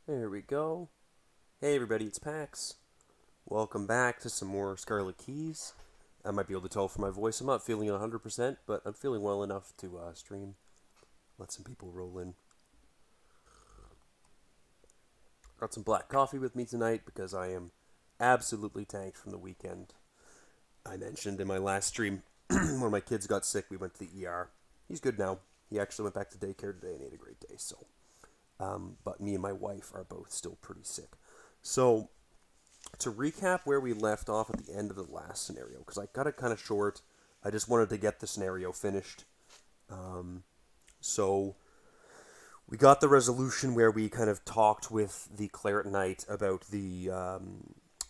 There we go. Hey everybody, it's Pax. Welcome back to some more Scarlet Keys. I might be able to tell from my voice I'm not feeling 100%, but I'm feeling well enough to stream. Let some people roll in. Got some black coffee with me tonight because I am absolutely tanked from the weekend. I mentioned in my last stream when my kids got sick, we went to the ER. He's good now. He actually went back to daycare today and he had a great day, but me and my wife are both still pretty sick. So, to recap where we left off at the end of the last scenario, because I got it kind of short, I just wanted to get the scenario finished. So, we got the resolution where we kind of talked with the Cleric Knight about the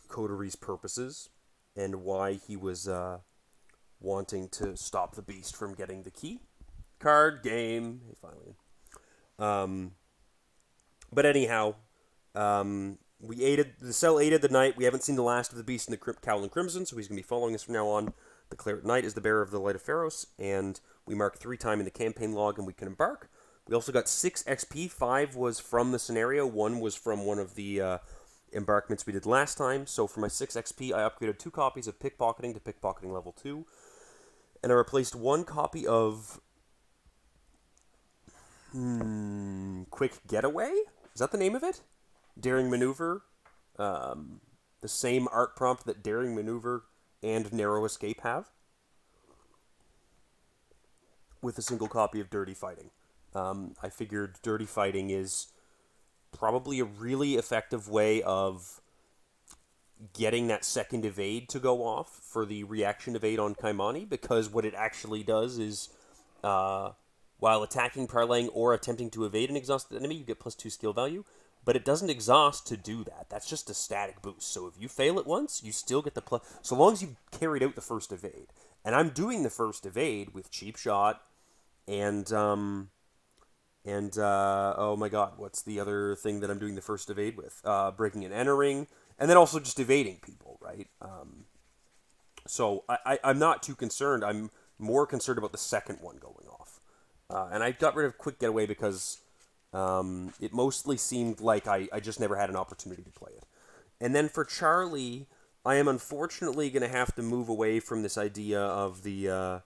coteries' purposes and why he was wanting to stop the beast from getting the key. Card game. Hey, finally. Um, but anyhow, the cell aided the knight. We haven't seen the last of the beast in the Cowl and Crimson, so he's going to be following us from now on. The Cleric Knight is the bearer of the Light of Pharos, and we mark 3 times in the campaign log, and we can embark. We also got 6 XP. 5 was from the scenario. 1 was from one of the embarkments we did last time. So for my 6 XP, I upgraded 2 copies of pickpocketing to pickpocketing level 2, and I replaced 1 copy of Quick Getaway. Is that the name of it? Daring Maneuver. The same art prompt that Daring Maneuver and Narrow Escape have, with a single copy of Dirty Fighting. I figured Dirty Fighting is probably a really effective way of getting that second evade to go off for the reaction evade on Kaimani, because what it actually does is, while attacking, parlaying, or attempting to evade an exhausted enemy, you get +2 skill value, but it doesn't exhaust to do that. That's just a static boost. So if you fail it once, you still get the plus, so long as you've carried out the first evade. And I'm doing the first evade with Cheap Shot and oh my god, what's the other thing that I'm doing the first evade with? Breaking and entering, and then also just evading people, right? So I'm not too concerned. I'm more concerned about the second one going off. And I got rid of Quick Getaway because it mostly seemed like I just never had an opportunity to play it. And then for Charlie, I am unfortunately going to have to move away from this idea of the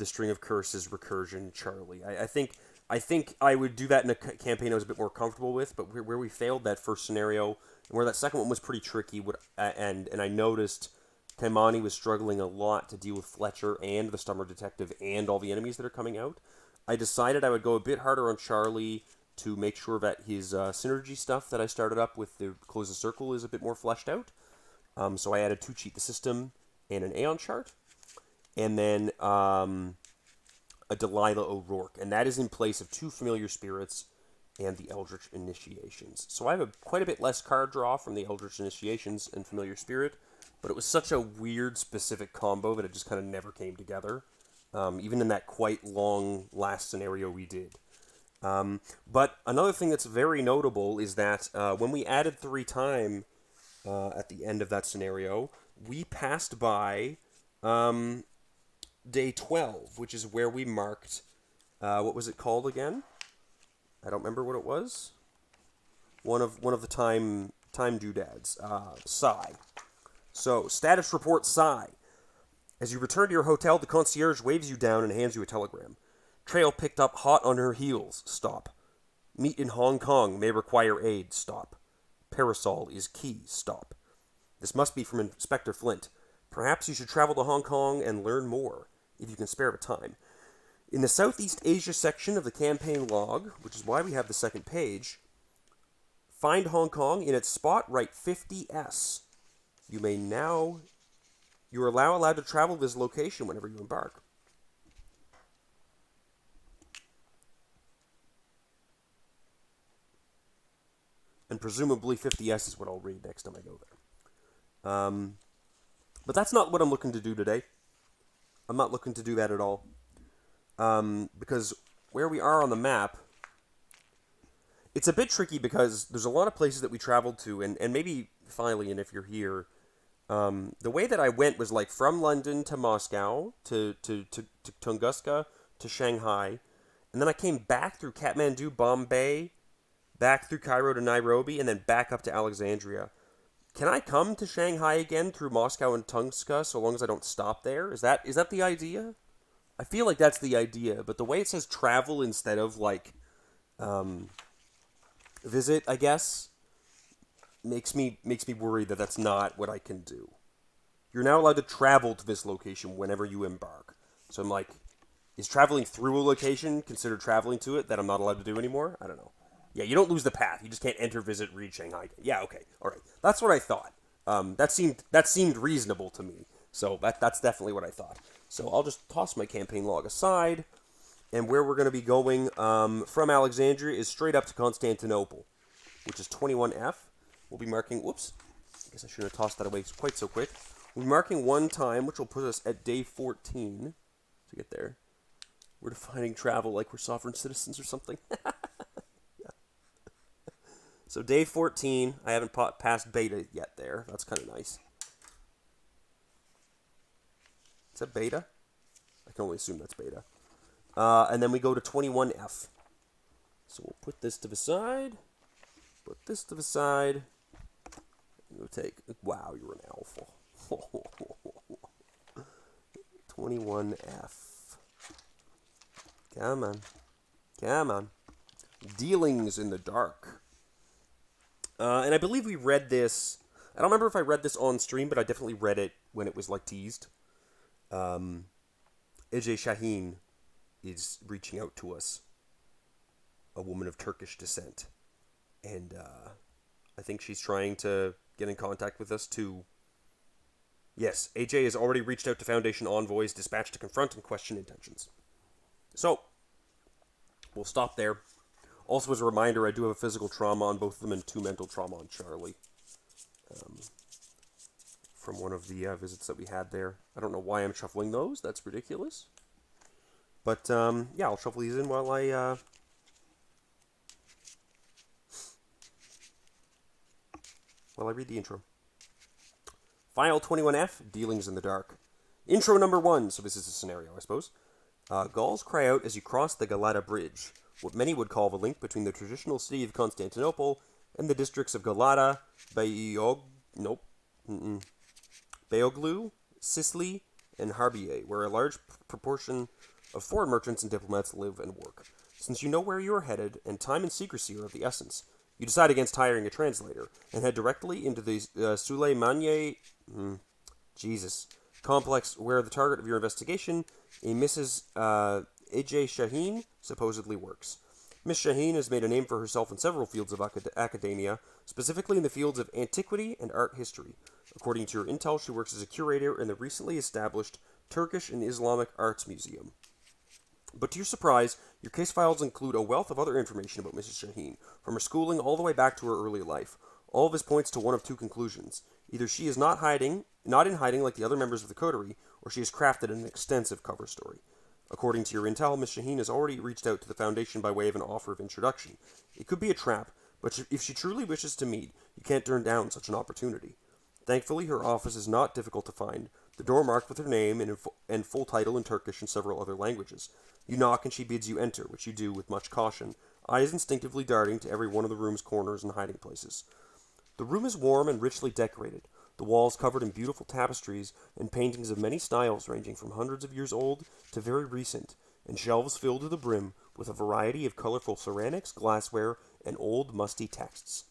String of Curses recursion Charlie. I think I would do that in a campaign I was a bit more comfortable with, but where we failed that first scenario, and where that second one was pretty tricky, and I noticed Kaimani was struggling a lot to deal with Fletcher and the Stummer Detective and all the enemies that are coming out, I decided I would go a bit harder on Charlie to make sure that his synergy stuff that I started up with the Close the Circle is a bit more fleshed out. So I added 2 Cheat the System and an Aeon chart. And then a Delilah O'Rourke, and that is in place of 2 Familiar Spirits and the Eldritch Initiations. So I have quite a bit less card draw from the Eldritch Initiations and Familiar Spirit, but it was such a weird specific combo that it just kind of never came together, even in that quite long last scenario we did. But another thing that's very notable is that when we added 3 time at the end of that scenario, we passed by day 12, which is where we marked, what was it called again? I don't remember what it was. One of the time doodads, Psy. So, status report Psy. As you return to your hotel, the concierge waves you down and hands you a telegram. Trail picked up hot on her heels. Stop. Meet in Hong Kong. May require aid. Stop. Parasol is key. Stop. This must be from Inspector Flint. Perhaps you should travel to Hong Kong and learn more, if you can spare the time. In the Southeast Asia section of the campaign log, which is why we have the second page, find Hong Kong in its spot, write 50S. You are now allowed to travel to this location whenever you embark. And presumably 50S is what I'll read next time I go there. But that's not what I'm looking to do today. I'm not looking to do that at all. Because where we are on the map, it's a bit tricky because there's a lot of places that we traveled to, and maybe, finally, and if you're here, the way that I went was like from London to Moscow, to Tunguska, to Shanghai, and then I came back through Kathmandu, Bombay, back through Cairo to Nairobi, and then back up to Alexandria. Can I come to Shanghai again through Moscow and Tunguska so long as I don't stop there? Is that the idea? I feel like that's the idea, but the way it says travel instead of like visit, I guess, makes me worry that that's not what I can do. You're now allowed to travel to this location whenever you embark. So I'm like, is traveling through a location considered traveling to it that I'm not allowed to do anymore? I don't know. Yeah, you don't lose the path. You just can't enter, visit, read Shanghai. Yeah, okay, all right. That's what I thought. That seemed reasonable to me. So that's definitely what I thought. So I'll just toss my campaign log aside, and where we're going to be going from Alexandria is straight up to Constantinople, which is 21F. We'll be marking. Whoops. I guess I shouldn't have tossed that away quite so quick. We'll be marking one time, which will put us at day 14 to get there. We're defining travel like we're sovereign citizens or something. So day 14, I haven't passed beta yet there. That's kind of nice. Is that beta? I can only assume that's beta. And then we go to 21F. So we'll put this to the side. Put this to the side. We'll take... Wow, you're an alpha. 21F. Come on. Come on. Dealings in the dark. And I believe we read this. I don't remember if I read this on stream, but I definitely read it when it was like teased. AJ Shaheen is reaching out to us, a woman of Turkish descent, and I think she's trying to get in contact with us to. Yes, AJ has already reached out to Foundation envoys dispatched to confront and question intentions. So we'll stop there. Also, as a reminder, I do have a physical trauma on both of them and 2 mental trauma on Charlie. From one of the visits that we had there. I don't know why I'm shuffling those. That's ridiculous. But, yeah, I'll shuffle these in while I read the intro. File 21F, Dealings in the Dark. Intro number 1, so this is a scenario, I suppose. Gauls cry out as you cross the Galata Bridge, what many would call the link between the traditional city of Constantinople and the districts of Galata, Beoglu, Sicily, and Harbiye, where a large proportion of foreign merchants and diplomats live and work. Since you know where you are headed, and time and secrecy are of the essence, you decide against hiring a translator, and head directly into the Suleymaniye complex, where the target of your investigation, a Mrs. AJ Shaheen, supposedly works. Miss Shaheen has made a name for herself in several fields of academia, specifically in the fields of antiquity and art history. According to your intel, she works as a curator in the recently established Turkish and Islamic Arts Museum. But to your surprise, your case files include a wealth of other information about Mrs. Shaheen, from her schooling all the way back to her early life. All of this points to one of 2 conclusions. Either she is not in hiding like the other members of the coterie, or she has crafted an extensive cover story. According to your intel, Miss Shaheen has already reached out to the Foundation by way of an offer of introduction. It could be a trap, but if she truly wishes to meet, you can't turn down such an opportunity. Thankfully, her office is not difficult to find, the door marked with her name and full title in Turkish and several other languages. You knock and she bids you enter, which you do with much caution, eyes instinctively darting to every one of the room's corners and hiding places. The room is warm and richly decorated, the walls covered in beautiful tapestries and paintings of many styles ranging from hundreds of years old to very recent, and shelves filled to the brim with a variety of colorful ceramics, glassware, and old musty texts.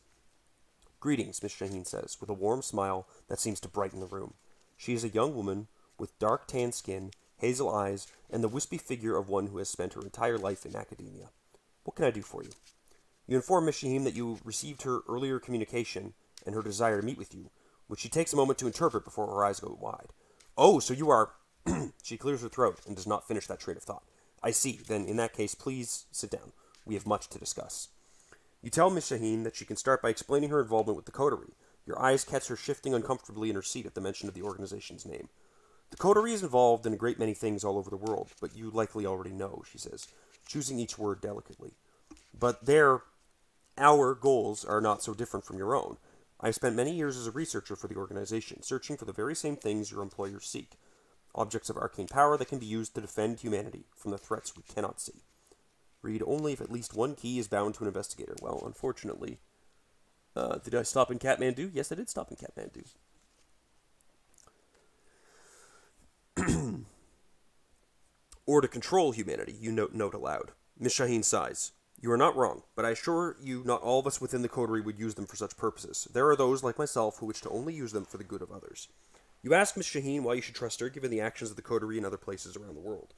Greetings, Miss Shaheen says, with a warm smile that seems to brighten the room. She is a young woman with dark tan skin, hazel eyes, and the wispy figure of one who has spent her entire life in academia. What can I do for you? You inform Miss Shaheen that you received her earlier communication and her desire to meet with you, which she takes a moment to interpret before her eyes go wide. Oh, so you are... She clears her throat and does not finish that train of thought. I see. Then, in that case, please sit down. We have much to discuss. You tell Miss Shaheen that she can start by explaining her involvement with the coterie. Your eyes catch her shifting uncomfortably in her seat at the mention of the organization's name. The coterie is involved in a great many things all over the world, but you likely already know, she says, choosing each word delicately. But our goals are not so different from your own. I spent many years as a researcher for the organization, searching for the very same things your employers seek. Objects of arcane power that can be used to defend humanity from the threats we cannot see. Read only if at least one key is bound to an investigator. Well, unfortunately. Did I stop in Kathmandu? Yes, I did stop in Kathmandu. Or to control humanity, you note aloud. Miss Shaheen sighs. You are not wrong, but I assure you not all of us within the coterie would use them for such purposes. There are those, like myself, who wish to only use them for the good of others. You ask Miss Shaheen why you should trust her, given the actions of the coterie in other places around the world.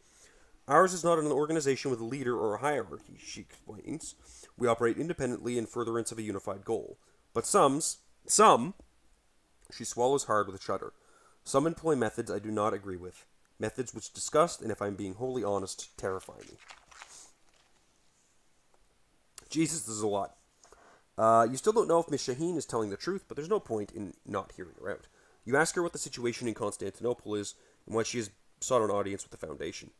Ours is not an organization with a leader or a hierarchy, she explains. We operate independently in furtherance of a unified goal. But some, she swallows hard with a shudder. Some employ methods I do not agree with. Methods which disgust, and if I'm being wholly honest, terrify me. Jesus, this is a lot. You still don't know if Miss Shaheen is telling the truth, but there's no point in not hearing her out. You ask her what the situation in Constantinople is, and why she has sought an audience with the Foundation.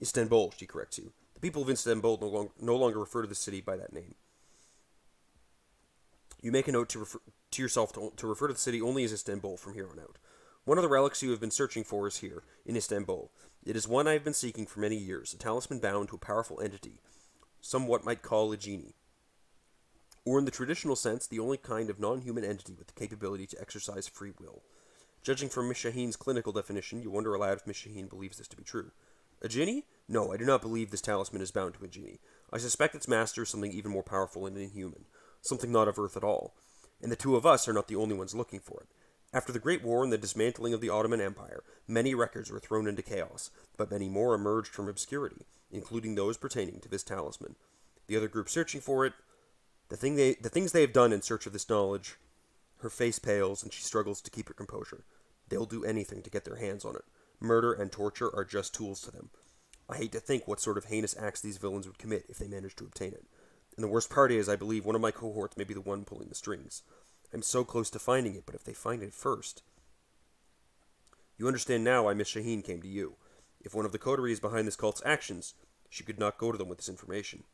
Istanbul, she corrects you. The people of Istanbul no longer refer to the city by that name. You make a note to yourself to refer to the city only as Istanbul from here on out. One of the relics you have been searching for is here, in Istanbul. It is one I have been seeking for many years, a talisman bound to a powerful entity, somewhat might call a genie. Or in the traditional sense, the only kind of non-human entity with the capability to exercise free will. Judging from Miss Shaheen's clinical definition, you wonder aloud if Miss Shaheen believes this to be true. A genie? No, I do not believe this talisman is bound to a genie. I suspect its master is something even more powerful and inhuman, something not of Earth at all. And the two of us are not the only ones looking for it. After the Great War and the dismantling of the Ottoman Empire, many records were thrown into chaos, but many more emerged from obscurity, including those pertaining to this talisman. The other group searching for it, the things they have done in search of this knowledge. Her face pales, and she struggles to keep her composure. They'll do anything to get their hands on it. Murder and torture are just tools to them. I hate to think what sort of heinous acts these villains would commit if they managed to obtain it. And the worst part is, I believe one of my cohorts may be the one pulling the strings. I'm so close to finding it, but if they find it first... You understand now why Miss Shaheen came to you. If one of the coterie is behind this cult's actions, she could not go to them with this information.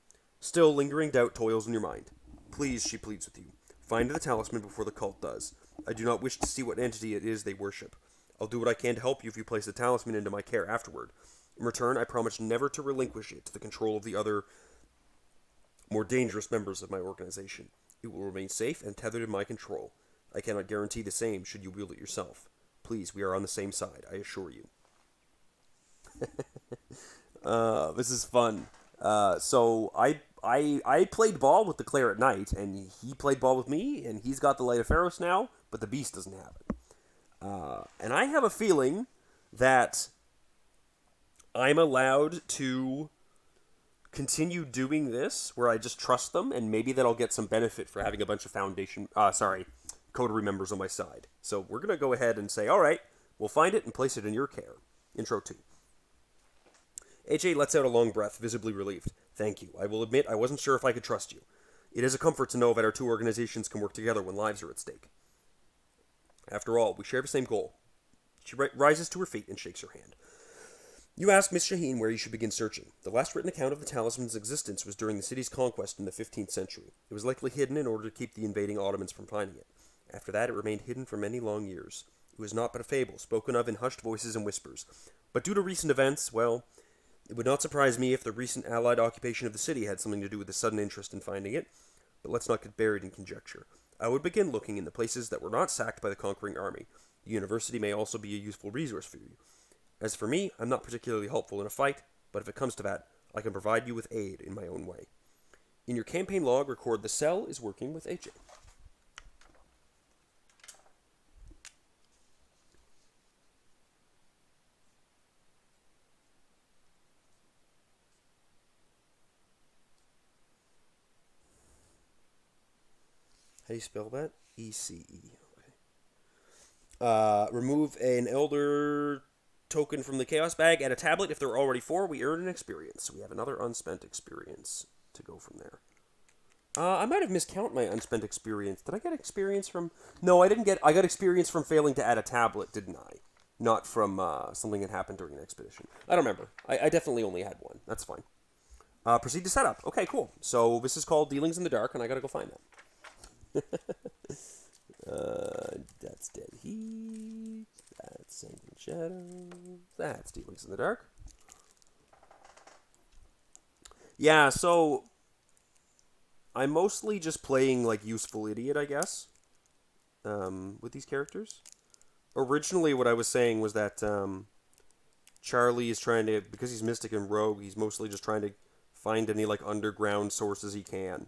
Still, lingering doubt toils in your mind. Please, she pleads with you. Find the talisman before the cult does. I do not wish to see what entity it is they worship. I'll do what I can to help you if you place the talisman into my care afterward. In return, I promise never to relinquish it to the control of the other, more dangerous members of my organization. It will remain safe and tethered in my control. I cannot guarantee the same should you wield it yourself. Please, we are on the same side, I assure you. This is fun. So I played ball with the Claire at night, and he played ball with me, and he's got the Light of Pharos now, but the Beast doesn't have it. And I have a feeling that I'm allowed to continue doing this, where I just trust them, and maybe that I'll get some benefit for having a bunch of coterie members on my side. So we're going to go ahead and say, alright, we'll find it and place it in your care. Intro 2. AJ lets out a long breath, visibly relieved. Thank you. I will admit I wasn't sure if I could trust you. It is a comfort to know that our two organizations can work together when lives are at stake. After all, we share the same goal. She rises to her feet and shakes her hand. You ask Miss Shaheen where you should begin searching. The last written account of the talisman's existence was during the city's conquest in the 15th century. It was likely hidden in order to keep the invading Ottomans from finding it. After that, it remained hidden for many long years. It was not but a fable, spoken of in hushed voices and whispers. But due to recent events, well, it would not surprise me if the recent Allied occupation of the city had something to do with the sudden interest in finding it. But let's not get buried in conjecture. I would begin looking in the places that were not sacked by the conquering army. The university may also be a useful resource for you. As for me, I'm not particularly helpful in a fight, but if it comes to that, I can provide you with aid in my own way. In your campaign log, record the cell is working with AJ. How do you spell that? E-C-E. Okay. Remove an elder token from the chaos bag. Add a tablet. If there are already 4, we earn an experience. So we have another unspent experience to go from there. I might have miscounted my unspent experience. Did I get experience from... No, I didn't get... I got experience from failing to add a tablet, didn't I? Not from something that happened during an expedition. I don't remember. I definitely only had one. That's fine. Proceed to setup. Okay, cool. So this is called Dealings in the Dark, and I gotta go find that. That's Dead Heat. That's Sanguine Shadows. That's Dealings in the Dark. Yeah, so I'm mostly just playing like useful idiot, I guess, with these characters. Originally, what I was saying was that Charlie is trying to, because he's Mystic and Rogue, he's mostly just trying to find any like underground sources he can,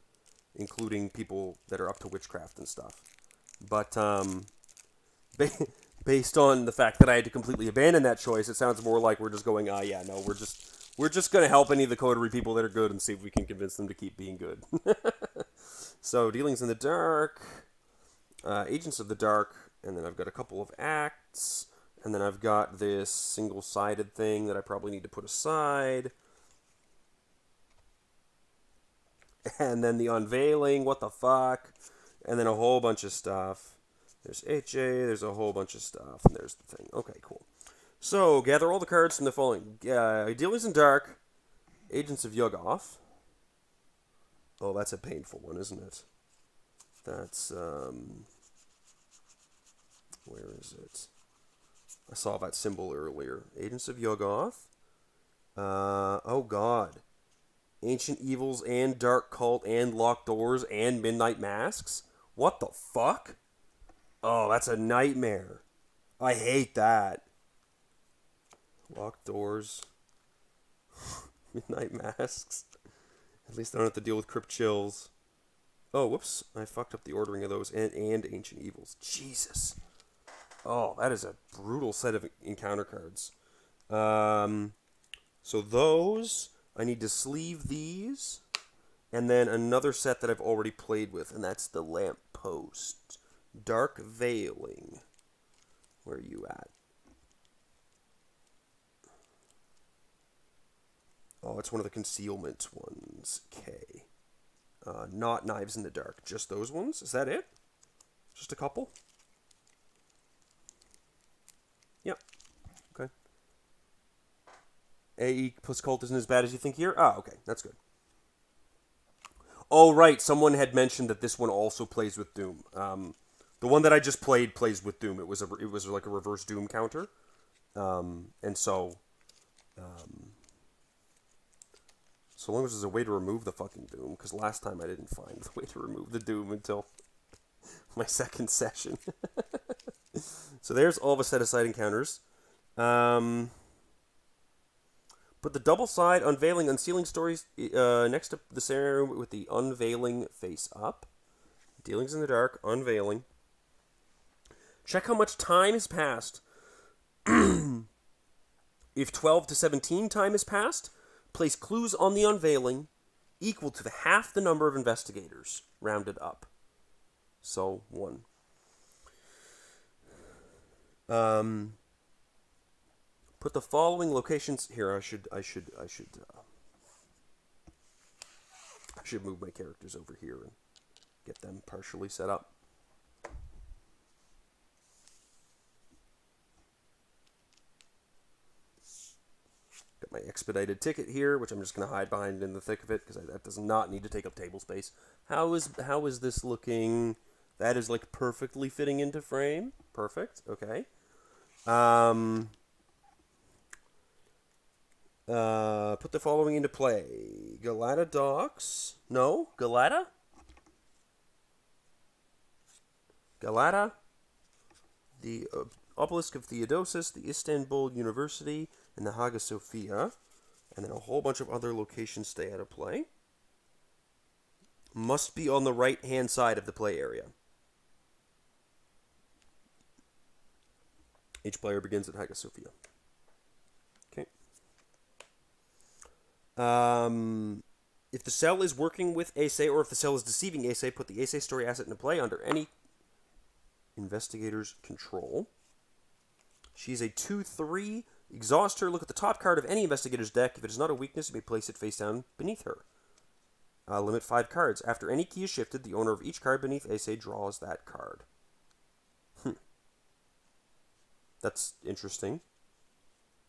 including people that are up to witchcraft and stuff. But ba- based on the fact that I had to completely abandon that choice, it sounds more like we're just going, yeah, no, we're just gonna help any of the coterie people that are good and see if we can convince them to keep being good. So dealings in the dark, agents of the dark, and then I've got a couple of acts, and then I've got this single-sided thing that I probably need to put aside. And then the unveiling, what the fuck? And then a whole bunch of stuff. There's HA, there's a whole bunch of stuff, and there's the thing. Okay, cool. So, gather all the cards from the following. Dealings in Dark, Agents of Yuggoth. Oh, that's a painful one, isn't it? That's, where is it? I saw that symbol earlier. Agents of Yuggoth. Oh god. Ancient Evils and Dark Cult and Locked Doors and Midnight Masks? What the fuck? Oh, that's a nightmare. I hate that. Locked Doors. Midnight Masks. At least I don't have to deal with Crypt Chills. Oh, whoops. I fucked up the ordering of those and Ancient Evils. Jesus. Oh, that is a brutal set of encounter cards. So those, I need to sleeve these, and then another set that I've already played with, and that's the Lamppost. Dark Veiling. Where are you at? Oh, it's one of the concealment ones. Okay. Not Knives in the Dark. Just those ones? Is that it? Just a couple? Yep. Okay. AE plus Cult isn't as bad as you think here? Ah, okay. That's good. Oh, right. Someone had mentioned that this one also plays with Doom. The one that I just played plays with Doom. It was like a reverse Doom counter. And so... so long as there's a way to remove the fucking Doom, because last time I didn't find the way to remove the Doom until my second session. So there's all the set-aside encounters. Put the double side unveiling unsealing stories next to the scenario with the unveiling face up. Dealings in the dark, unveiling. Check how much time has passed. If 12 to 17 time has passed, place clues on the unveiling equal to half the number of investigators, rounded up. So, 1. Put the following locations here. I should move my characters over here and get them partially set up. Got my expedited ticket here, which I'm just going to hide behind in the thick of it because that does not need to take up table space. How is this looking? That is like perfectly fitting into frame. Perfect. Okay. Put the following into play. Galata docks. No? Galata? Galata. The Obelisk of Theodosis, the Istanbul University, and the Hagia Sophia. And then a whole bunch of other locations stay out of play. Must be on the right-hand side of the play area. Each player begins at Hagia Sophia. Okay. If the cell is working with Ace, or if the cell is deceiving Ace, put the Ace story asset into play under any investigator's control. She's a 2/3. Exhaust her. Look at the top card of any investigator's deck. If it is not a weakness, you may place it face down beneath her. Limit 5 cards. After any key is shifted, the owner of each card beneath Ace draws that card. That's interesting.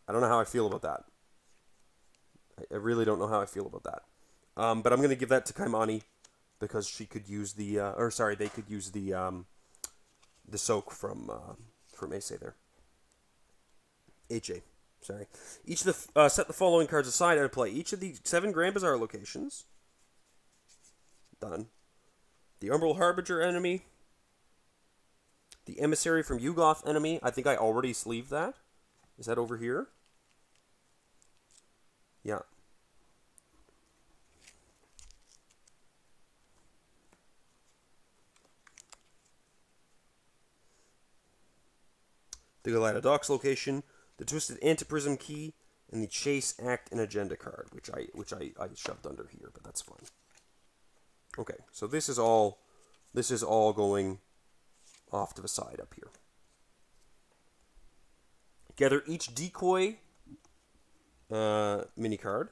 I don't know how I feel about that. I really don't know how I feel about that. But I'm going to give that to Kaimani because she could use the, they could use the soak from Ace there. HA. Sorry. Each of the set the following cards aside and play. Each of the 7 Grand Bazaar locations. Done. The Umbral Harbinger enemy. The Emissary from Yugoth enemy. I think I already sleeved that. Is that over here? Yeah. The Galata Docks location, the Twisted Antiprism key, and the Chase Act and Agenda card, which I shoved under here, but that's fine. Okay, so this is all going off to the side up here. Gather each decoy mini card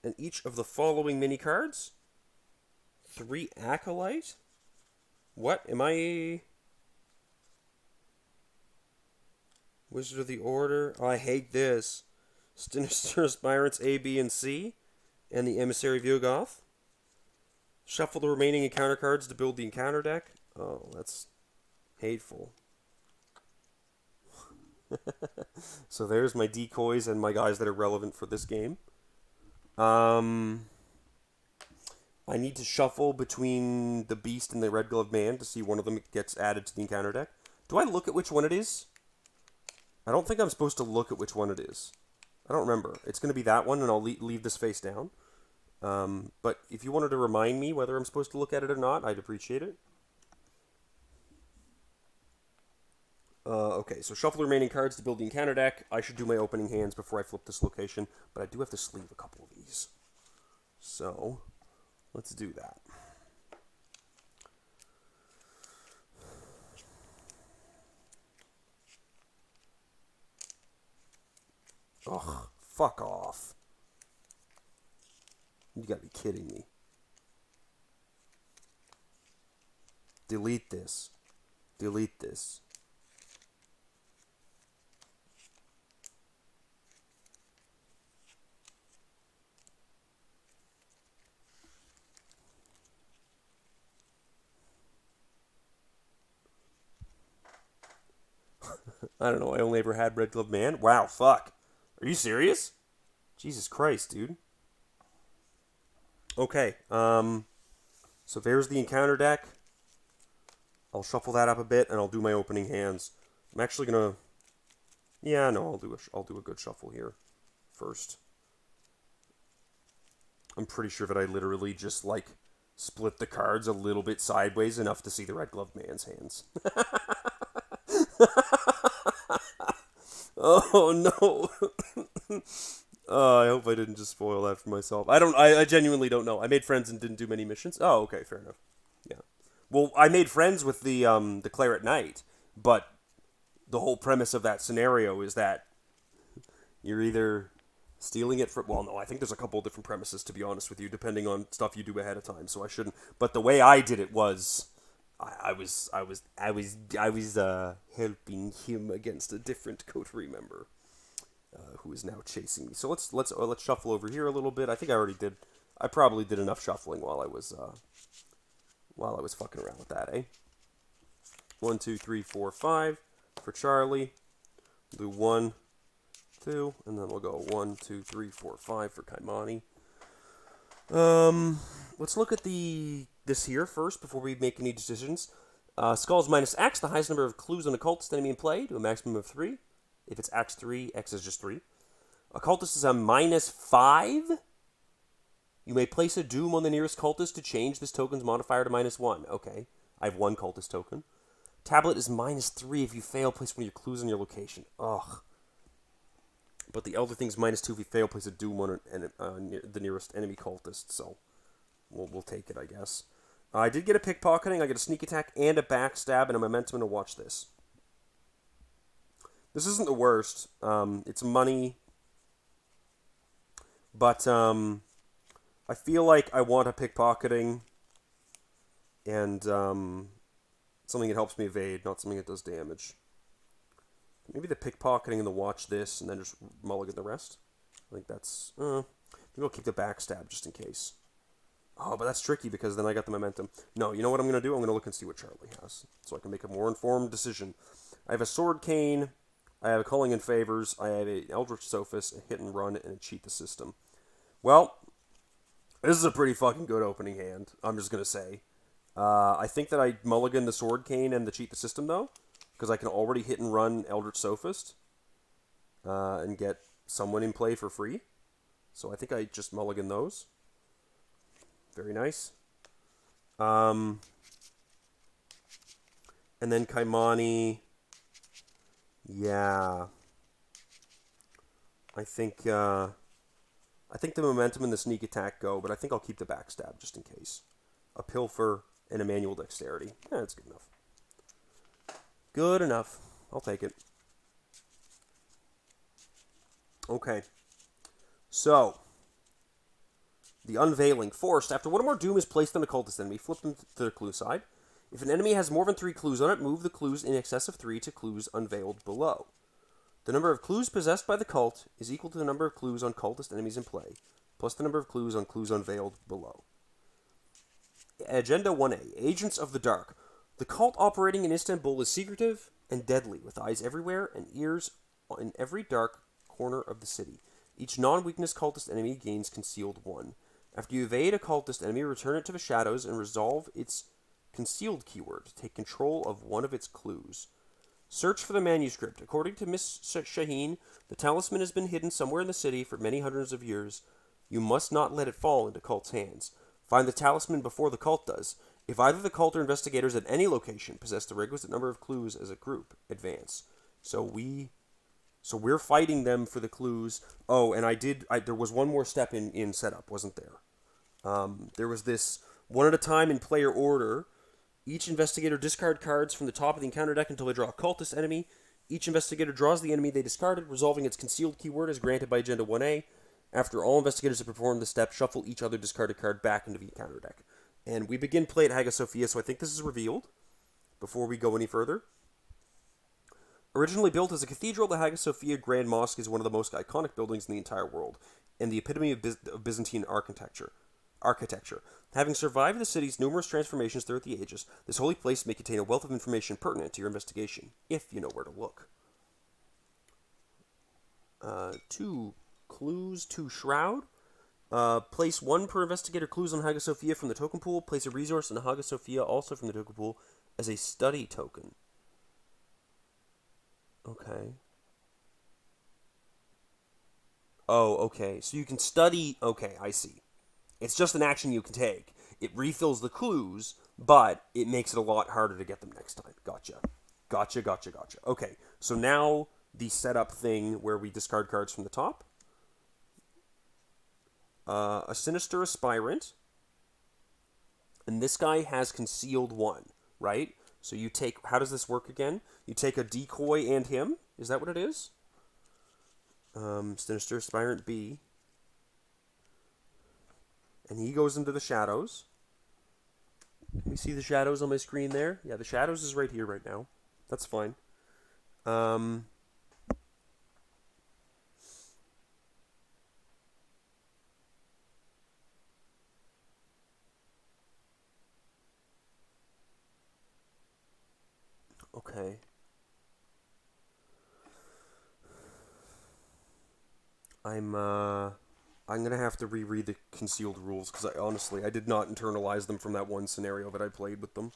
and each of the following mini cards. 3 Acolyte. What am I? Wizard of the Order. Oh, I hate this. Sinister Aspirants A, B, and C. And the Emissary of Yugoth. Shuffle the remaining encounter cards to build the encounter deck. Oh, that's hateful. So there's my decoys and my guys that are relevant for this game. I need to shuffle between the Beast and the Red Gloved Man to see one of them gets added to the encounter deck. Do I look at which one it is? I don't think I'm supposed to look at which one it is. I don't remember. It's going to be that one, and I'll leave this face down. But if you wanted to remind me whether I'm supposed to look at it or not, I'd appreciate it. Okay, so shuffle the remaining cards to build the encounter deck. I should do my opening hands before I flip this location, but I do have to sleeve a couple of these. So, let's do that. Ugh, fuck off. You gotta be kidding me. Delete this. Delete this. I don't know, I only ever had Red Glove Man. Wow, fuck. Are you serious? Jesus Christ, dude. Okay, so there's the encounter deck. I'll shuffle that up a bit, and I'll do my opening hands. I'm actually gonna... Yeah, no, I'll do a good shuffle here first. I'm pretty sure that I literally just, like, split the cards a little bit sideways enough to see the Red Gloved Man's hands. Oh, no. I hope I didn't just spoil that for myself. I genuinely don't know. I made friends and didn't do many missions. Oh, okay, fair enough. Yeah. Well, I made friends with the Claret Knight, but the whole premise of that scenario is that you're either stealing it from... Well, no, I think there's a couple of different premises, to be honest with you, depending on stuff you do ahead of time, so I shouldn't... But the way I did it was... I was helping him against a different coterie member who is now chasing me. So let's shuffle over here a little bit. I think I already did. I probably did enough shuffling while I was fucking around with that, eh? 1, 2, 3, 4, 5 for Charlie. We'll do 1, 2, and then we'll go 1, 2, 3, 4, 5 for Kaimani. Let's look at this here first before we make any decisions. Skulls minus X, the highest number of clues on a cultist enemy in play, to a maximum of 3. If it's X 3, X is just 3. A cultist is a minus 5. You may place a doom on the nearest cultist to change this token's modifier to minus 1. Okay, I have 1 cultist token. Tablet is minus 3 if you fail, place one of your clues on your location. Ugh. But the Elder Thing's minus 2 if you fail, place a doom on the nearest enemy cultist, so we'll take it, I guess. I did get a pickpocketing, I get a sneak attack and a backstab and a momentum to watch this. This isn't the worst. It's money. But I feel like I want a pickpocketing and something that helps me evade, not something that does damage. Maybe the pickpocketing and the watch this and then just mulligan the rest. I think that's... maybe I'll keep the backstab just in case. Oh, but that's tricky because then I got the momentum. No, you know what I'm going to do? I'm going to look and see what Charlie has so I can make a more informed decision. I have a Sword Cane, I have a Culling in Favors. I have an Eldritch Sophist, a Hit and Run, and a Cheat the System. Well, this is a pretty fucking good opening hand, I'm just going to say. I think that I mulligan the Sword Cane and the Cheat the System, though, because I can already hit and run Eldritch Sophist and get someone in play for free. So I think I just mulligan those. Very nice. And then Kaimani. Yeah. I think the momentum and the sneak attack go, but I think I'll keep the backstab just in case. A Pilfer and a Manual Dexterity. Yeah, that's good enough. Good enough. I'll take it. Okay. So, the Unveiling. Forced. After one or more doom is placed on a cultist enemy, flip them to the clue side. If an enemy has more than 3 clues on it, move the clues in excess of 3 to clues unveiled below. The number of clues possessed by the cult is equal to the number of clues on cultist enemies in play, plus the number of clues on clues unveiled below. Agenda 1A, Agents of the Dark. The cult operating in Istanbul is secretive and deadly, with eyes everywhere and ears in every dark corner of the city. Each non-weakness cultist enemy gains Concealed 1. After you evade a cultist enemy, return it to the shadows and resolve its Concealed keyword. Take control of one of its clues. Search for the manuscript. According to Miss Shaheen, the talisman has been hidden somewhere in the city for many hundreds of years. You must not let it fall into cult's hands. Find the talisman before the cult does. If either the cult or investigators at any location possess the requisite number of clues as a group, advance. So we're fighting them for the clues. Oh, and there was one more step in setup, wasn't there? There was this one at a time in player order. Each investigator discard cards from the top of the encounter deck until they draw a cultist enemy. Each investigator draws the enemy they discarded, resolving its Concealed keyword as granted by Agenda 1A. After all investigators have performed the step, shuffle each other discarded card back into the encounter deck. And we begin play at Hagia Sophia, so I think this is revealed before we go any further. Originally built as a cathedral, the Hagia Sophia Grand Mosque is one of the most iconic buildings in the entire world, and the epitome of Byzantine architecture. Having survived the city's numerous transformations throughout the ages, this holy place may contain a wealth of information pertinent to your investigation, if you know where to look. 2 clues to Shroud. Place 1 per investigator clues on Hagia Sophia from the token pool. Place a resource in Hagia Sophia also from the token pool as a study token. Okay. Oh, okay. So you can study... Okay, I see. It's just an action you can take. It refills the clues, but it makes it a lot harder to get them next time. Gotcha. Okay, so now the setup thing where we discard cards from the top. A Sinister Aspirant. And this guy has Concealed 1, right? So you take... How does this work again? You take a decoy and him? Is that what it is? Sinister Aspirant B. And he goes into the shadows. Can we see the shadows on my screen there? Yeah, the shadows is right here right now. That's fine. Okay. I'm gonna have to reread the Concealed rules because I did not internalize them from that one scenario that I played with them.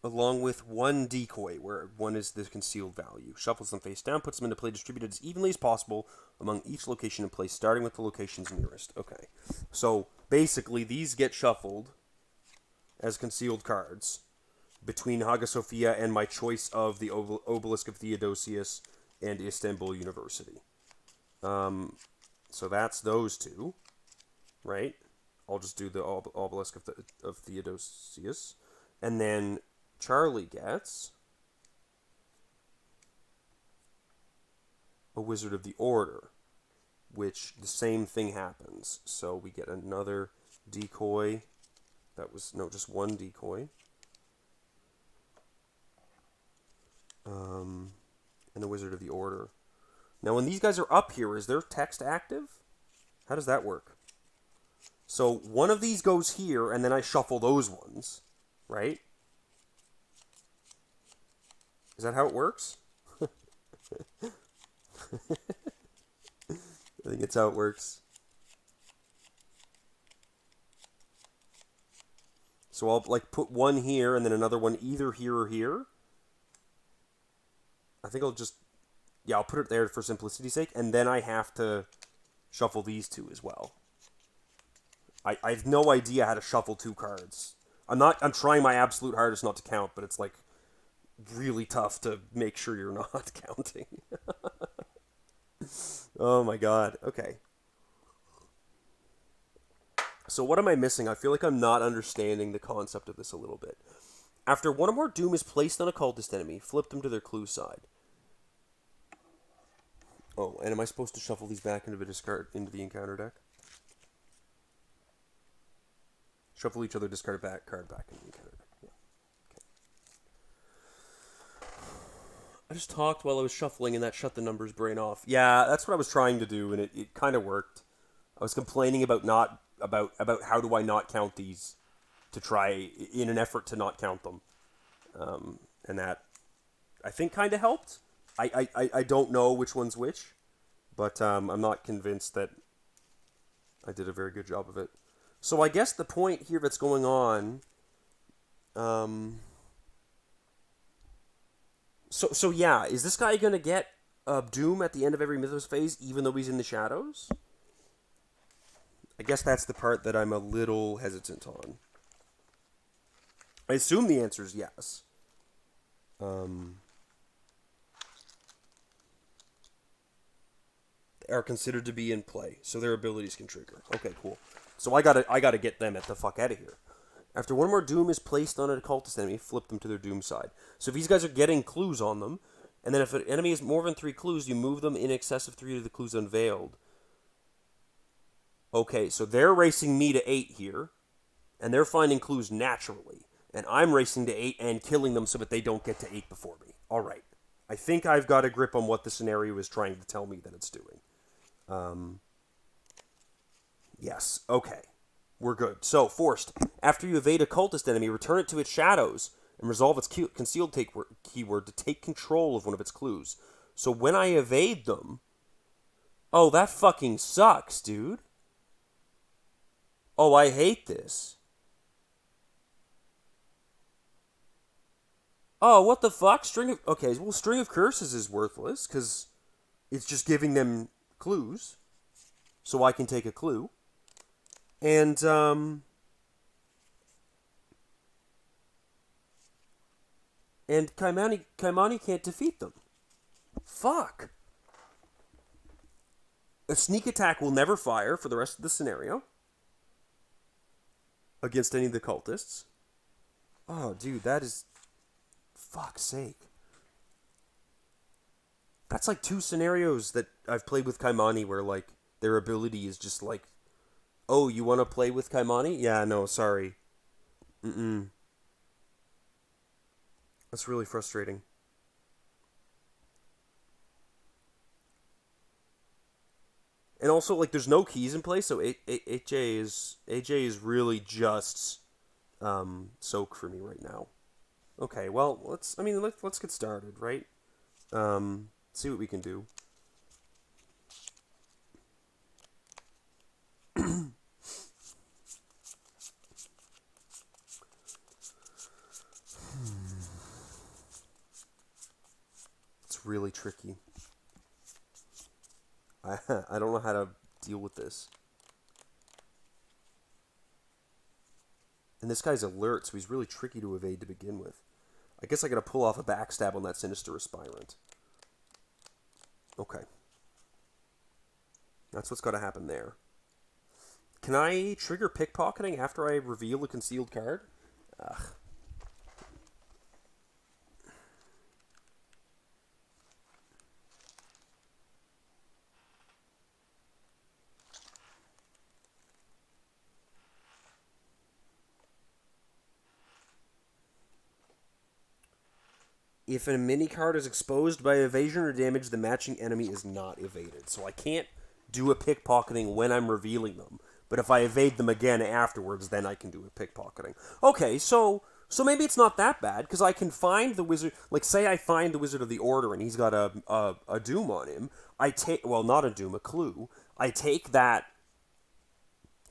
Along with 1 decoy, where 1 is the concealed value. Shuffles them face down, puts them into play distributed as evenly as possible among each location in play, starting with the locations nearest. Okay. So, basically, these get shuffled as concealed cards between Hagia Sophia and my choice of the Obelisk of Theodosius and Istanbul University. So that's those 2, right? I'll just do the Obelisk of Theodosius. And then Charlie gets a Wizard of the Order, which the same thing happens. So we get another decoy. That was, no, just 1 decoy. And the Wizard of the Order. Now, when these guys are up here, is their text active? How does that work? So one of these goes here, and then I shuffle those ones, right? Is that how it works? I think it's how it works. So I'll like put one here and then another one either here or here. I think I'll just, yeah, I'll put it there for simplicity's sake, and then I have to shuffle these two as well. I have no idea how to shuffle two cards. I'm trying my absolute hardest not to count, but it's like really tough to make sure you're not counting. Oh my god. Okay. So what am I missing? I feel like I'm not understanding the concept of this a little bit. After one or more doom is placed on a cultist enemy, flip them to their clue side. Oh, and am I supposed to shuffle these back into the encounter deck? Shuffle each other discard card back into the encounter deck. Yeah. Okay. I just talked while I was shuffling, and that shut the numbers brain off. Yeah, that's what I was trying to do, and it kind of worked. I was complaining about how do I not count these to try in an effort to not count them, and that I think kind of helped. I don't know which one's which, but I'm not convinced that I did a very good job of it. So I guess the point here that's going on. So yeah, is this guy gonna get Doom at the end of every Mythos phase, even though he's in the shadows? I guess that's the part that I'm a little hesitant on. I assume the answer is yes. They are considered to be in play, so their abilities can trigger. Okay, cool. So I gotta get them at the fuck out of here. After one more Doom is placed on an occultist enemy, flip them to their Doom side. So if these guys are getting clues on them, and then if an enemy has more than 3 clues, you move them in excess of 3 to the clues unveiled. Okay, so they're racing me to 8 here, and they're finding clues naturally, and I'm racing to 8 and killing them so that they don't get to 8 before me. All right. I think I've got a grip on what the scenario is trying to tell me that it's doing. Yes, okay. We're good. So, forced. After you evade a cultist enemy, return it to its shadows and resolve its concealed keyword to take control of one of its clues. So when I evade them... Oh, that fucking sucks, dude. Oh, I hate this. Oh, what the fuck? Okay, well, String of Curses is worthless, because it's just giving them clues, so I can take a clue. And, Kaimani can't defeat them. Fuck. A sneak attack will never fire for the rest of the scenario against any of the cultists. Oh, dude, that is... Fuck's sake. That's like 2 scenarios that I've played with Kaimani where, like, their ability is just like, oh, you want to play with Kaimani? Yeah, no, sorry. That's really frustrating. And also, like, there's no keys in place, so AJ is really just soak for me right now. Okay, well, let's get started, right? See what we can do. It's really tricky. I don't know how to deal with this. And this guy's alert, so he's really tricky to evade to begin with. I guess I gotta pull off a backstab on that Sinister Aspirant. Okay. That's what's gotta happen there. Can I trigger pickpocketing after I reveal a concealed card? Ugh. If a mini card is exposed by evasion or damage, the matching enemy is not evaded. So I can't do a pickpocketing when I'm revealing them. But if I evade them again afterwards, then I can do a pickpocketing. Okay, so maybe it's not that bad, because I can find the wizard. Like, say I find the Wizard of the Order and he's got a doom on him. I take, well, not a doom, a clue. I take that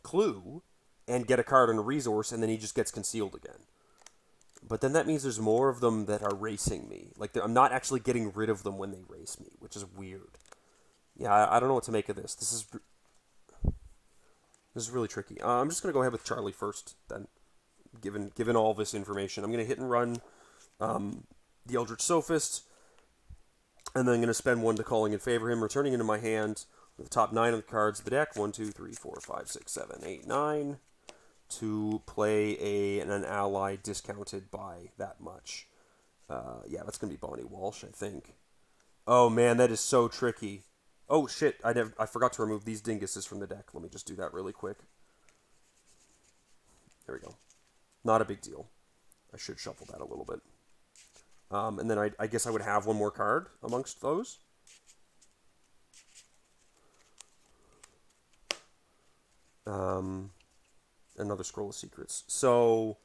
clue and get a card and a resource, and then he just gets concealed again. But then that means there's more of them that are racing me. Like, I'm not actually getting rid of them when they race me, which is weird. Yeah, I don't know what to make of this. This is really tricky. I'm just going to go ahead with Charlie first, then. Given all this information, I'm going to hit and run the Eldritch Sophist, and then I'm going to spend 1 to calling in favor of him, returning into my hand with the top 9 of the cards of the deck, 1, 2, 3, 4, 5, 6, 7, 8, 9, to play an ally discounted by that much. Yeah, that's going to be Bonnie Walsh, I think. Oh man, that is so tricky. Oh shit, I forgot to remove these dinguses from the deck. Let me just do that really quick. There we go. Not a big deal. I should shuffle that a little bit. And then I guess I would have one more card amongst those. Another Scroll of Secrets. So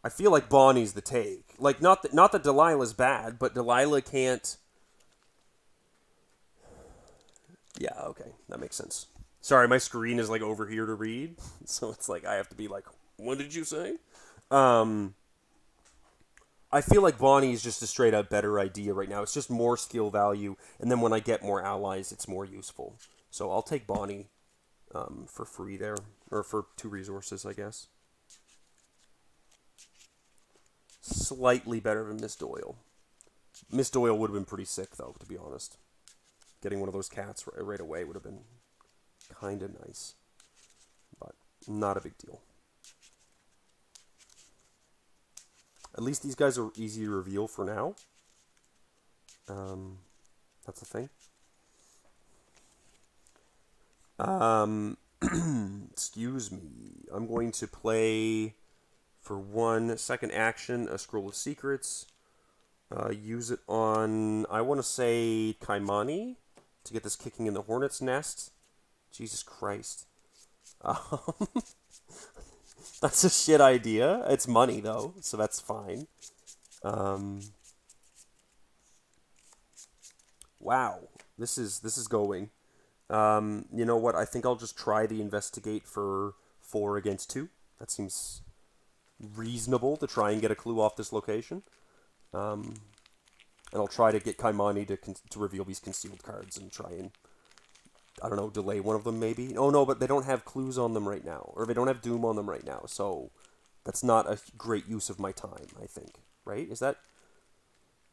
I feel like Bonnie's the take. Like, not that Delilah's bad, but Delilah can't. Yeah, okay, that makes sense. Sorry, my screen is like over here to read, so it's like I have to be like, what did you say? I feel like Bonnie is just a straight up better idea right now. It's just more skill value, and then when I get more allies, it's more useful. So I'll take Bonnie for free there, or for 2 resources, I guess. Slightly better than Miss Doyle. Miss Doyle would have been pretty sick, though, to be honest. Getting one of those cats right away would have been kind of nice. But not a big deal. At least these guys are easy to reveal for now. That's the thing. Excuse me. I'm going to play, for 1 second action, a Scroll of Secrets. Use it on, I want to say, Kaimani, to get this kicking in the hornet's nest. Jesus Christ. That's a shit idea. It's money, though, so that's fine. Wow. This is going. You know what? I think I'll just try the investigate for 4 against 2. That seems reasonable to try and get a clue off this location. And I'll try to get Kaimani to reveal these concealed cards and try and, I don't know, delay one of them maybe. Oh no, but they don't have clues on them right now. Or they don't have Doom on them right now. So that's not a great use of my time, I think. Right? Is that...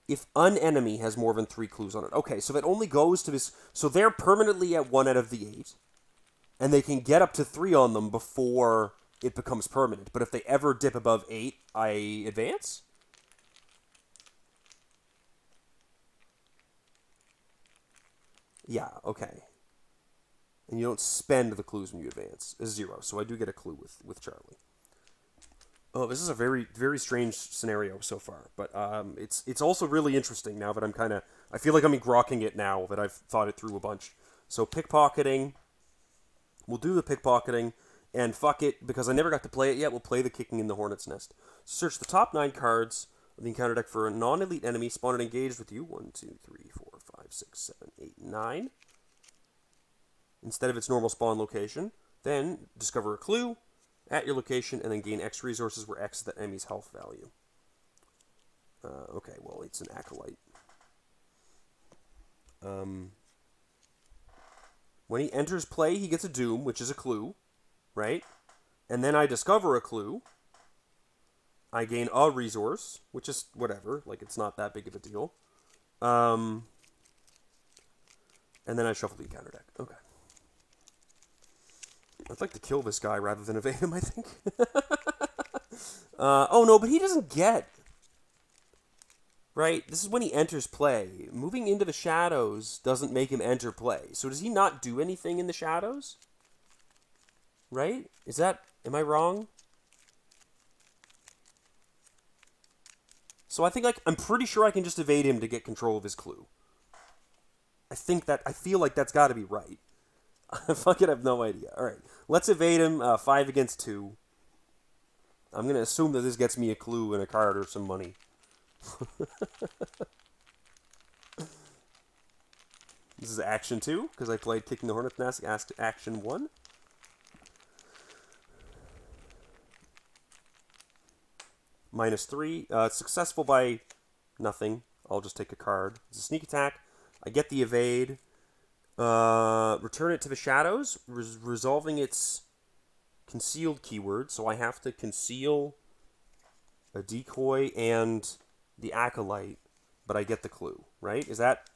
If an enemy has more than 3 clues on it. Okay, so that only goes to this... So they're permanently at 1 out of the 8. And they can get up to 3 on them before it becomes permanent. But if they ever dip above 8, I advance? Yeah, okay. And you don't spend the clues when you advance. It's 0, so I do get a clue with Charlie. Oh, this is a very, very strange scenario so far, but it's also really interesting now that I'm kind of... I feel like I'm grokking it now that I've thought it through a bunch. So pickpocketing, we'll do the pickpocketing, and fuck it, because I never got to play it yet, we'll play the kicking in the hornet's nest. Search the top 9 cards of the encounter deck for a non-elite enemy spawned and engaged with you. 1, 2, 3, 4, 5, 6, 7, 8, 9. Instead of its normal spawn location. Then discover a clue at your location, and then gain X resources where X is the enemy's health value. Okay, well, it's an acolyte. When he enters play, he gets a Doom, which is a clue, right? And then I discover a clue. I gain a resource, which is whatever, like, it's not that big of a deal. And then I shuffle the encounter deck. Okay. I'd like to kill this guy rather than evade him, I think. Oh no, but he doesn't get... Right? This is when he enters play. Moving into the shadows doesn't make him enter play. So does he not do anything in the shadows? Right? Is that... Am I wrong? So I think, like, I'm pretty sure I can just evade him to get control of his clue. I feel like that's got to be right. I fucking have no idea. All right, let's evade him. 5 against 2. I'm gonna assume that this gets me a clue and a card or some money. This is action 2 because I played Kicking the Hornet's Nest. Action 1. -3. Successful by nothing. I'll just take a card. It's a sneak attack. I get the evade. Return it to the shadows, resolving its concealed keyword. So I have to conceal a decoy and the acolyte, but I get the clue, right? Is that...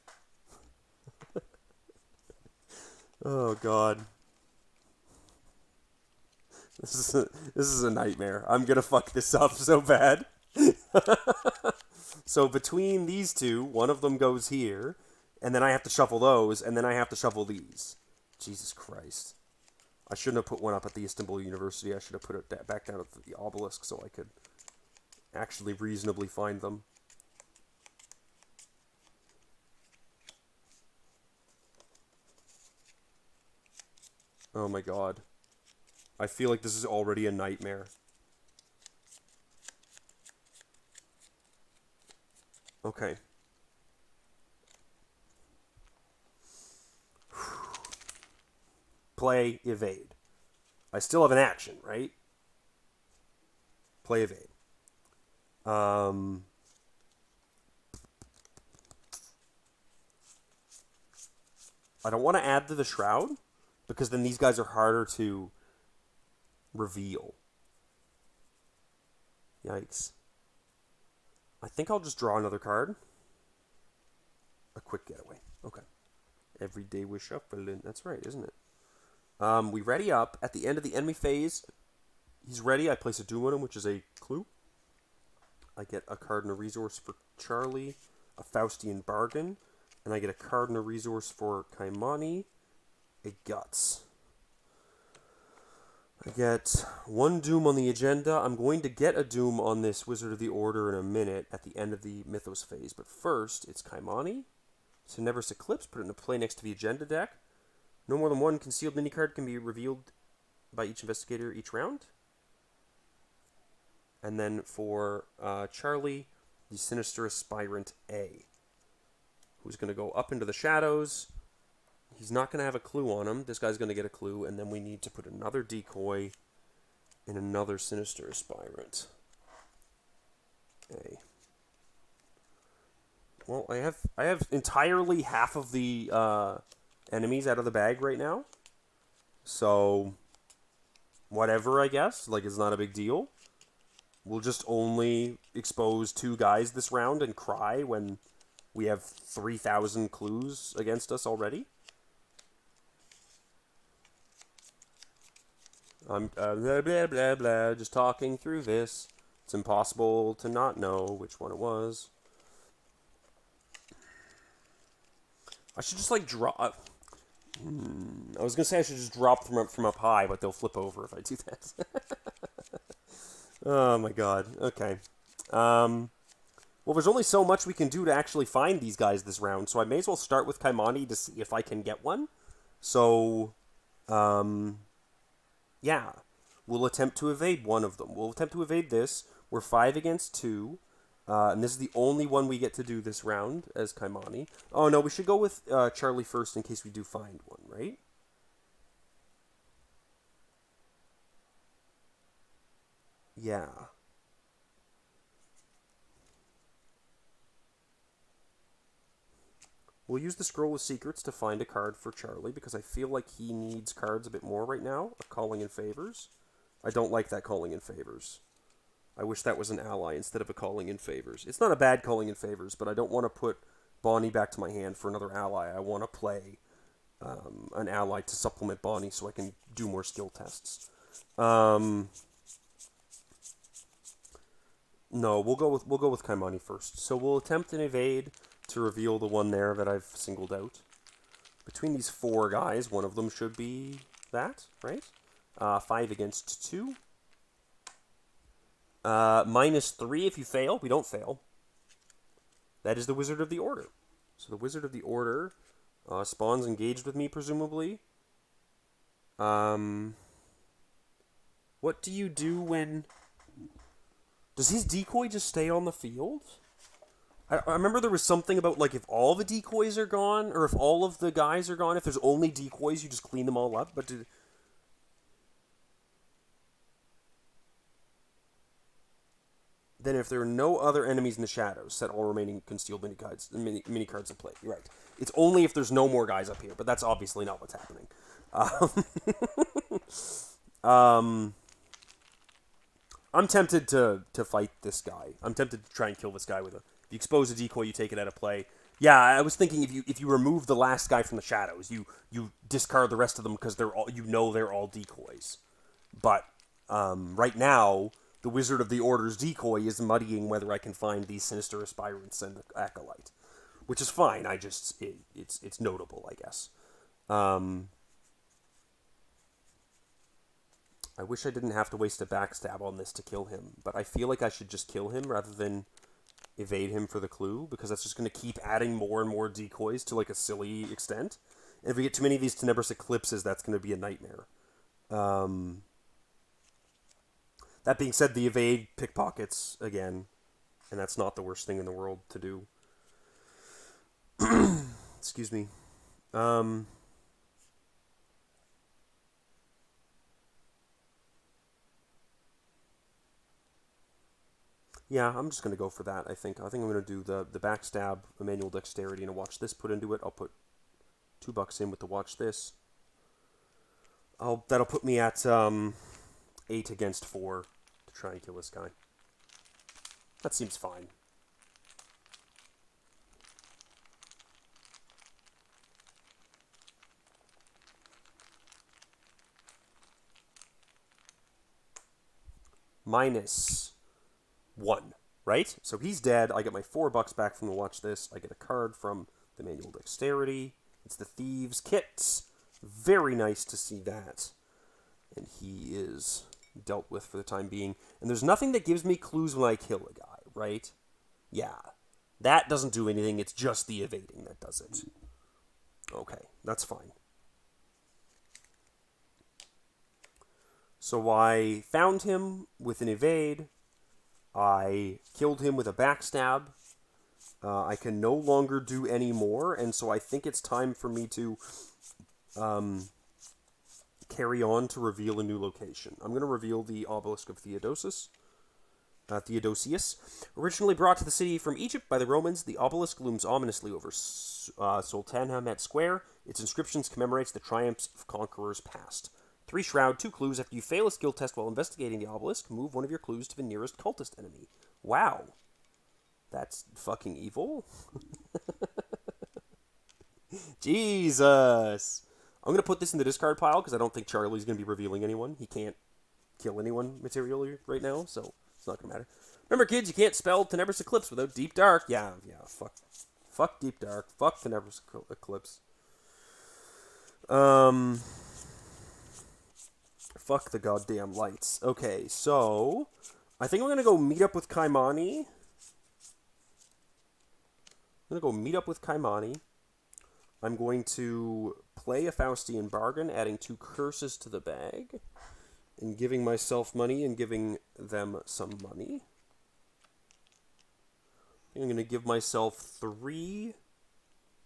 Oh, God. This is a nightmare. I'm going to fuck this up so bad. So between these two, one of them goes here, and then I have to shuffle those, and then I have to shuffle these. Jesus Christ. I shouldn't have put one up at the Istanbul University. I should have put it back down at the obelisk so I could actually reasonably find them. Oh my God. I feel like this is already a nightmare. Okay. Play, evade. I still have an action, right? Play, evade. I don't want to add to the shroud, because then these guys are harder to reveal. Yikes. I think I'll just draw another card. A quick getaway. Okay. Every day we're shuffling. That's right, isn't it? We ready up. At the end of the enemy phase, he's ready. I place a doom on him, which is a clue. I get a card and a resource for Charlie, a Faustian bargain, and I get a card and a resource for Kaimani, a guts. I get one doom on the agenda. I'm going to get a doom on this Wizard of the Order in a minute at the end of the Mythos phase. But first, it's Kaimani. Tenebris Eclipse, put it into play next to the agenda deck. No more than one concealed mini card can be revealed by each investigator each round. And then for Charlie, the Sinister Aspirant A, who's going to go up into the shadows. He's not going to have a clue on him. This guy's going to get a clue, and then we need to put another decoy in another Sinister Aspirant. A. Well, I have entirely half of the enemies out of the bag right now. So, whatever, I guess. Like, it's not a big deal. We'll just only expose 2 guys this round and cry when we have 3,000 clues against us already. I'm blah, blah, blah, blah, just talking through this. It's impossible to not know which one it was. I should just, like, drop... I was going to say I should just drop from up high, but they'll flip over if I do that. Oh, my God. Okay. Well, there's only so much we can do to actually find these guys this round, so I may as well start with Kaimani to see if I can get one. So, yeah. We'll attempt to evade one of them. We'll attempt to evade this. We're 5 against 2. And this is the only one we get to do this round as Kaimani. Oh, no, we should go with Charlie first in case we do find one, right? Yeah. We'll use the Scroll of Secrets to find a card for Charlie, because I feel like he needs cards a bit more right now. A Calling in Favors. I don't like that Calling in Favors. I wish that was an ally instead of a Calling in Favors. It's not a bad Calling in Favors, but I don't want to put Bonnie back to my hand for another ally. I want to play an ally to supplement Bonnie so I can do more skill tests. No, we'll go with Kaimani first. So we'll attempt an evade to reveal the one there that I've singled out. Between these 4 guys, one of them should be that, right? 5 against 2. -3 if you fail. We don't fail. That is the Wizard of the Order. So the Wizard of the Order spawns engaged with me, presumably. What do you do when... Does his decoy just stay on the field? I remember there was something about, like, if all the decoys are gone, or if all of the guys are gone, if there's only decoys, you just clean them all up, but... Then if there are no other enemies in the shadows, set all remaining concealed mini cards in play. You're right. It's only if there's no more guys up here, but that's obviously not what's happening. I'm tempted to fight this guy. I'm tempted to try and kill this guy with a... If you expose a decoy, you take it out of play. Yeah, I was thinking if you remove the last guy from the shadows, you discard the rest of them because they're all decoys. But right now, the Wizard of the Order's decoy is muddying whether I can find these sinister aspirants and the acolyte, which is fine. It's notable, I guess. I wish I didn't have to waste a backstab on this to kill him, but I feel like I should just kill him rather than evade him for the clue, because that's just going to keep adding more and more decoys to, like, a silly extent. And if we get too many of these Tenebris Eclipses, that's going to be a nightmare. That being said, the evade pickpockets again, and that's not the worst thing in the world to do. Excuse me. Yeah, I'm just going to go for that, I think. I think I'm going to do the backstab, manual dexterity, and a watch this put into it. I'll put $2 in with the watch this. That'll put me at 8 against 4 to try and kill this guy. That seems fine. -1, right? So he's dead. I get my $4 back from the watch this. I get a card from the manual dexterity. It's the Thieves' Kit. Very nice to see that. And he is dealt with for the time being. And there's nothing that gives me clues when I kill a guy, right? Yeah. That doesn't do anything. It's just the evading that does it. Okay, that's fine. So I found him with an evade. I killed him with a backstab. I can no longer do any more, and so I think it's time for me to carry on to reveal a new location. I'm going to reveal the Obelisk of Theodosius. Originally brought to the city from Egypt by the Romans, the obelisk looms ominously over Sultanahmet Square. Its inscriptions commemorates the triumphs of conquerors past. 3 shroud, 2 clues. After you fail a skill test while investigating the obelisk, move one of your clues to the nearest cultist enemy. Wow. That's fucking evil. Jesus. I'm going to put this in the discard pile because I don't think Charlie's going to be revealing anyone. He can't kill anyone materially right now, so it's not going to matter. Remember, kids, you can't spell Tenebris Eclipse without Deep Dark. Yeah, fuck Deep Dark. Fuck Tenebris Eclipse. Fuck the goddamn lights. Okay, so I think I'm going to go meet up with Kaimani. I'm going to play a Faustian Bargain, adding 2 curses to the bag, and giving myself money and giving them some money. I'm going to give myself 3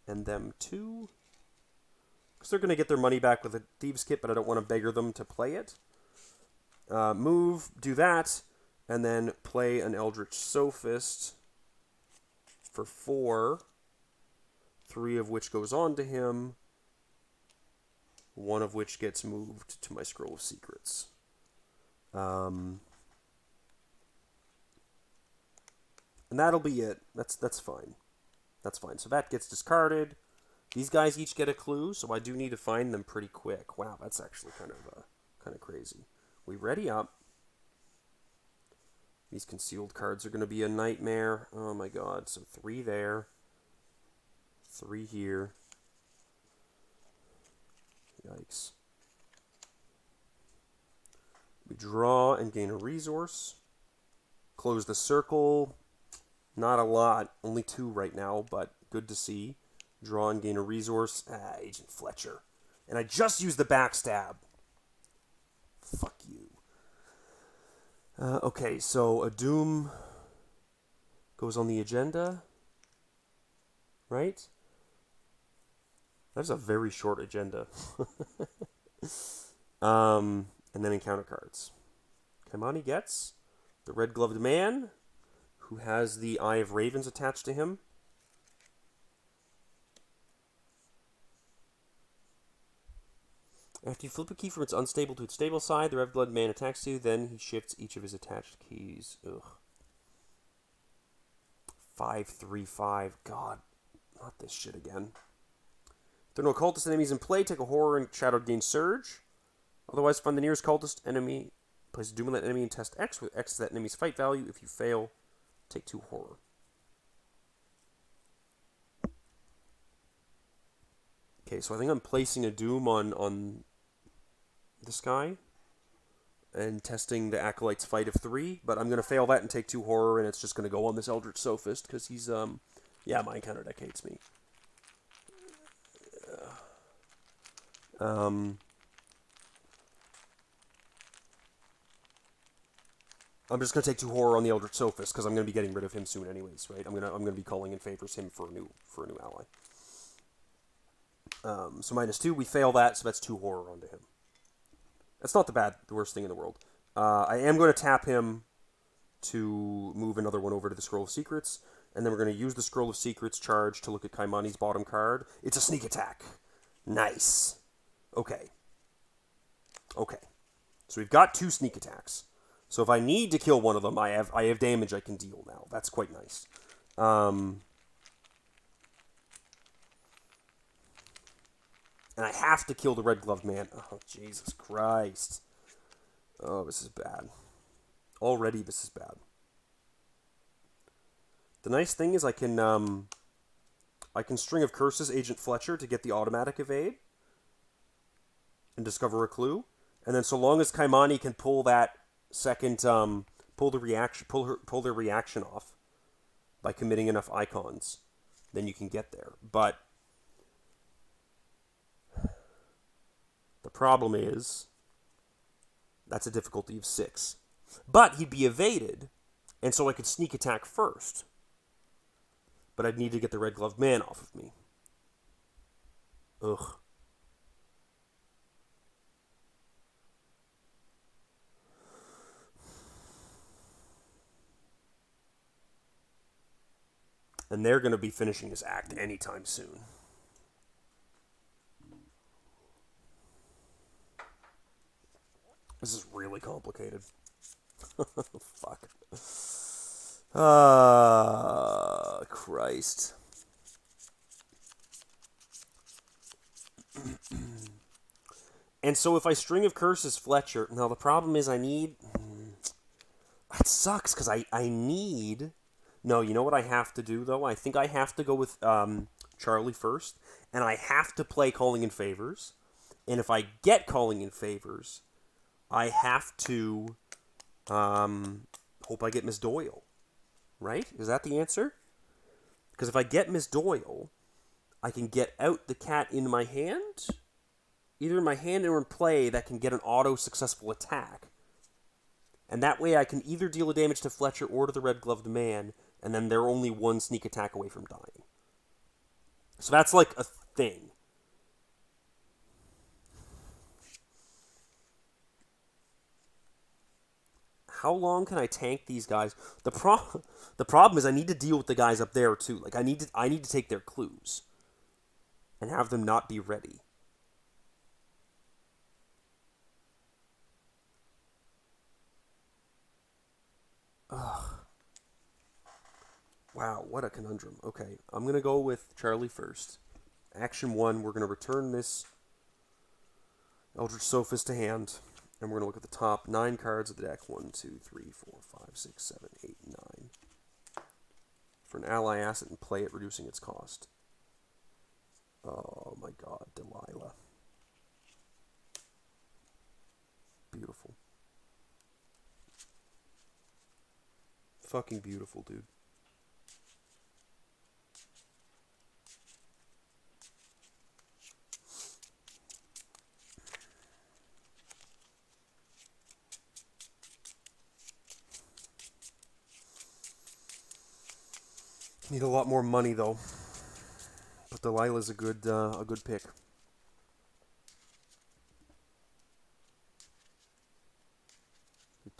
and them 2. Because they're going to get their money back with a Thieves' Kit, but I don't want to beggar them to play it. Move, do that, and then play an Eldritch Sophist for 4, 3 of which goes on to him, 1 of which gets moved to my Scroll of Secrets. And that'll be it. That's fine. That's fine. So that gets discarded. These guys each get a clue, so I do need to find them pretty quick. Wow, that's actually kind of crazy. We ready up. These concealed cards are going to be a nightmare. Oh my god. So 3 there. 3 here. Yikes. We draw and gain a resource. Close the circle. Not a lot. Only 2 right now, but good to see. Draw and gain a resource. Agent Fletcher. And I just used the backstab. Fuck you. Okay, so a Doom goes on the agenda, right? That's a very short agenda. And then encounter cards. Kaimani gets the Red Gloved Man, who has the Eye of Ravens attached to him. After you flip a key from its unstable to its stable side, the Red Gloved Man attacks you, then he shifts each of his attached keys. Ugh. 5/3/5. God, not this shit again. If there are no cultist enemies in play, take a horror and Shadowed Gain Surge. Otherwise, find the nearest cultist enemy, place a Doom on that enemy, and test X, with X is that enemy's fight value. If you fail, take 2 horror. Okay, so I think I'm placing a Doom on this guy and testing the Acolyte's fight of 3, but I'm going to fail that and take 2 horror, and it's just going to go on this Eldritch Sophist, because he's, yeah, my encounter deck hates me. I'm just going to take 2 horror on the Eldritch Sophist, because I'm going to be getting rid of him soon anyways, right? I'm going to be calling in favors him for a new ally. So -2, we fail that, so that's 2 horror onto him. That's not the worst thing in the world. I am going to tap him to move another one over to the Scroll of Secrets, and then we're going to use the Scroll of Secrets charge to look at Kaimani's bottom card. It's a sneak attack. Nice. Okay. Okay. So we've got 2 sneak attacks. So if I need to kill one of them, I have damage I can deal now. That's quite nice. And I have to kill the Red Gloved Man. Oh, Jesus Christ. Oh, this is bad. Already, this is bad. The nice thing is I can String of Curses Agent Fletcher to get the automatic evade and discover a clue. And then so long as Kaimani can pull that second, pull their reaction off by committing enough icons, then you can get there. But the problem is, that's a difficulty of 6. But he'd be evaded, and so I could sneak attack first. But I'd need to get the Red Gloved Man off of me. Ugh. And they're going to be finishing this act anytime soon. This is really complicated. Fuck. Christ. And so if I String of Curses Fletcher... Now, the problem is I need... That sucks, because I need... No, you know what I have to do, though? I think I have to go with Charlie first, and I have to play Calling in Favors. And if I get Calling in Favors, I have to hope I get Miss Doyle. Right? Is that the answer? Because if I get Miss Doyle, I can get out the cat in my hand, either in my hand or in play, that can get an auto-successful attack. And that way I can either deal a damage to Fletcher or to the Red Gloved Man, and then they're only 1 sneak attack away from dying. So that's like a thing. How long can I tank these guys? The problem is I need to deal with the guys up there too. Like I need to take their clues and have them not be ready. Ugh. Wow, what a conundrum. Okay, I'm going to go with Charlie first. Action 1, we're going to return this Eldritch Sophist to hand, and we're going to look at the top 9 cards of the deck. 1, 2, 3, 4, 5, 6, 7, 8, 9. For an ally asset and play it, reducing its cost. Oh my god, Delilah. Beautiful. Fucking beautiful, dude. Need a lot more money though. But Delilah's a good pick.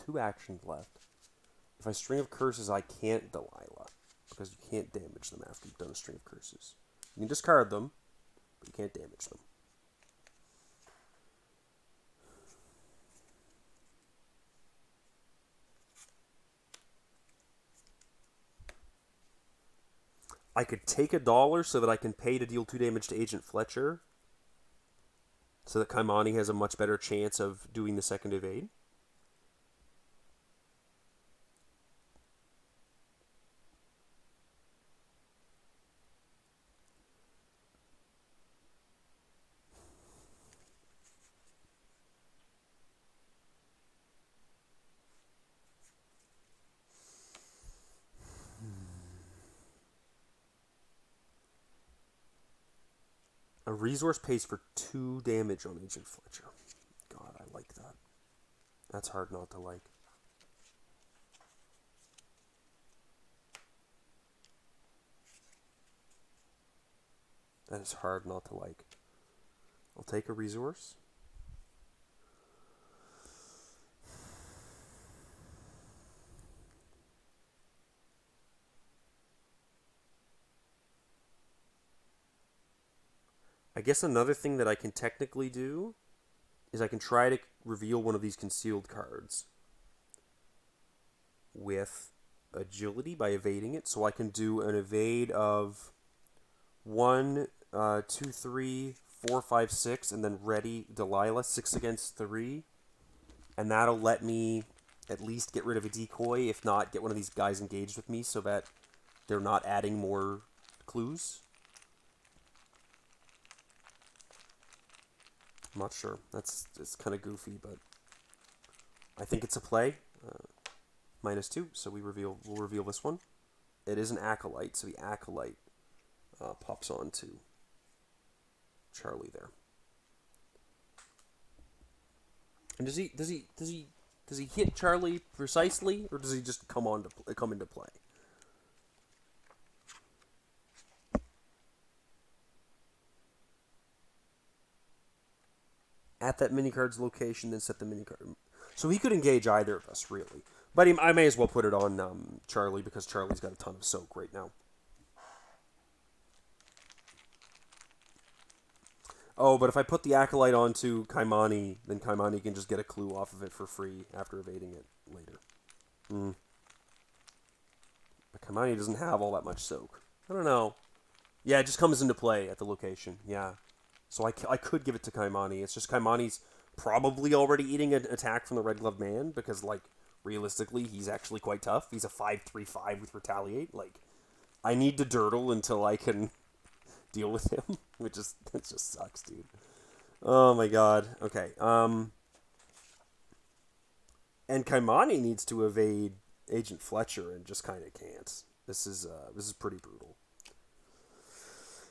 Two actions left. If I string of curses, I can't Delilah. Because you can't damage them after you've done a string of curses. You can discard them, but you can't damage them. I could take $1 so that I can pay to deal 2 damage to Agent Fletcher. So that Kaimani has a much better chance of doing the second evade. A resource pays for 2 damage on Agent Fletcher. God, I like that. That's hard not to like. That is hard not to like. I'll take a resource. I guess another thing that I can technically do is I can try to reveal one of these concealed cards with agility by evading it. So I can do an evade of 1, 2, 3, 4, 5, 6, and then ready Delilah 6 against 3, and that'll let me at least get rid of a decoy, if not get one of these guys engaged with me, so that they're not adding more clues. I'm not sure. It's kind of goofy, but I think it's a play. -2, so we'll reveal this one. It is an acolyte, so the acolyte pops on to Charlie there. And does he hit Charlie precisely, or does he just come into play? At that minicard's location, then set the minicard. So he could engage either of us, really. But I may as well put it on Charlie, because Charlie's got a ton of soak right now. Oh, but if I put the Acolyte onto Kaimani, then Kaimani can just get a clue off of it for free after evading it later. But Kaimani doesn't have all that much soak. I don't know. Yeah, it just comes into play at the location. Yeah. So I could give it to Kaimani. It's just Kaimani's probably already eating an attack from the Red Glove Man, because, like, realistically, he's actually quite tough. He's a 5/3/5 with Retaliate. Like, I need to Dirtle until I can deal with him, it just sucks, dude. Oh my god. Okay. And Kaimani needs to evade Agent Fletcher and just kind of can't. This is pretty brutal.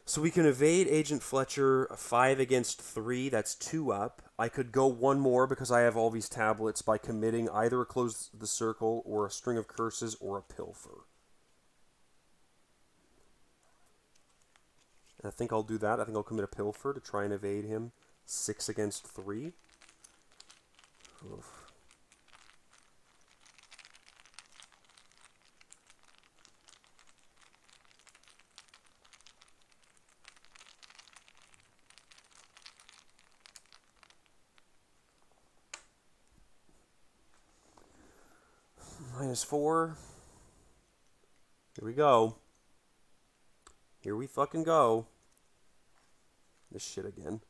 So we can evade Agent Fletcher 5 against 3. That's 2 up. I could go one more because I have all these tablets by committing either a Close the Circle or a String of Curses or a Pilfer. And I think I'll do that. I think I'll commit a Pilfer to try and evade him 6 against 3. Oof. -4. Here we go. Here we fucking go. This shit again.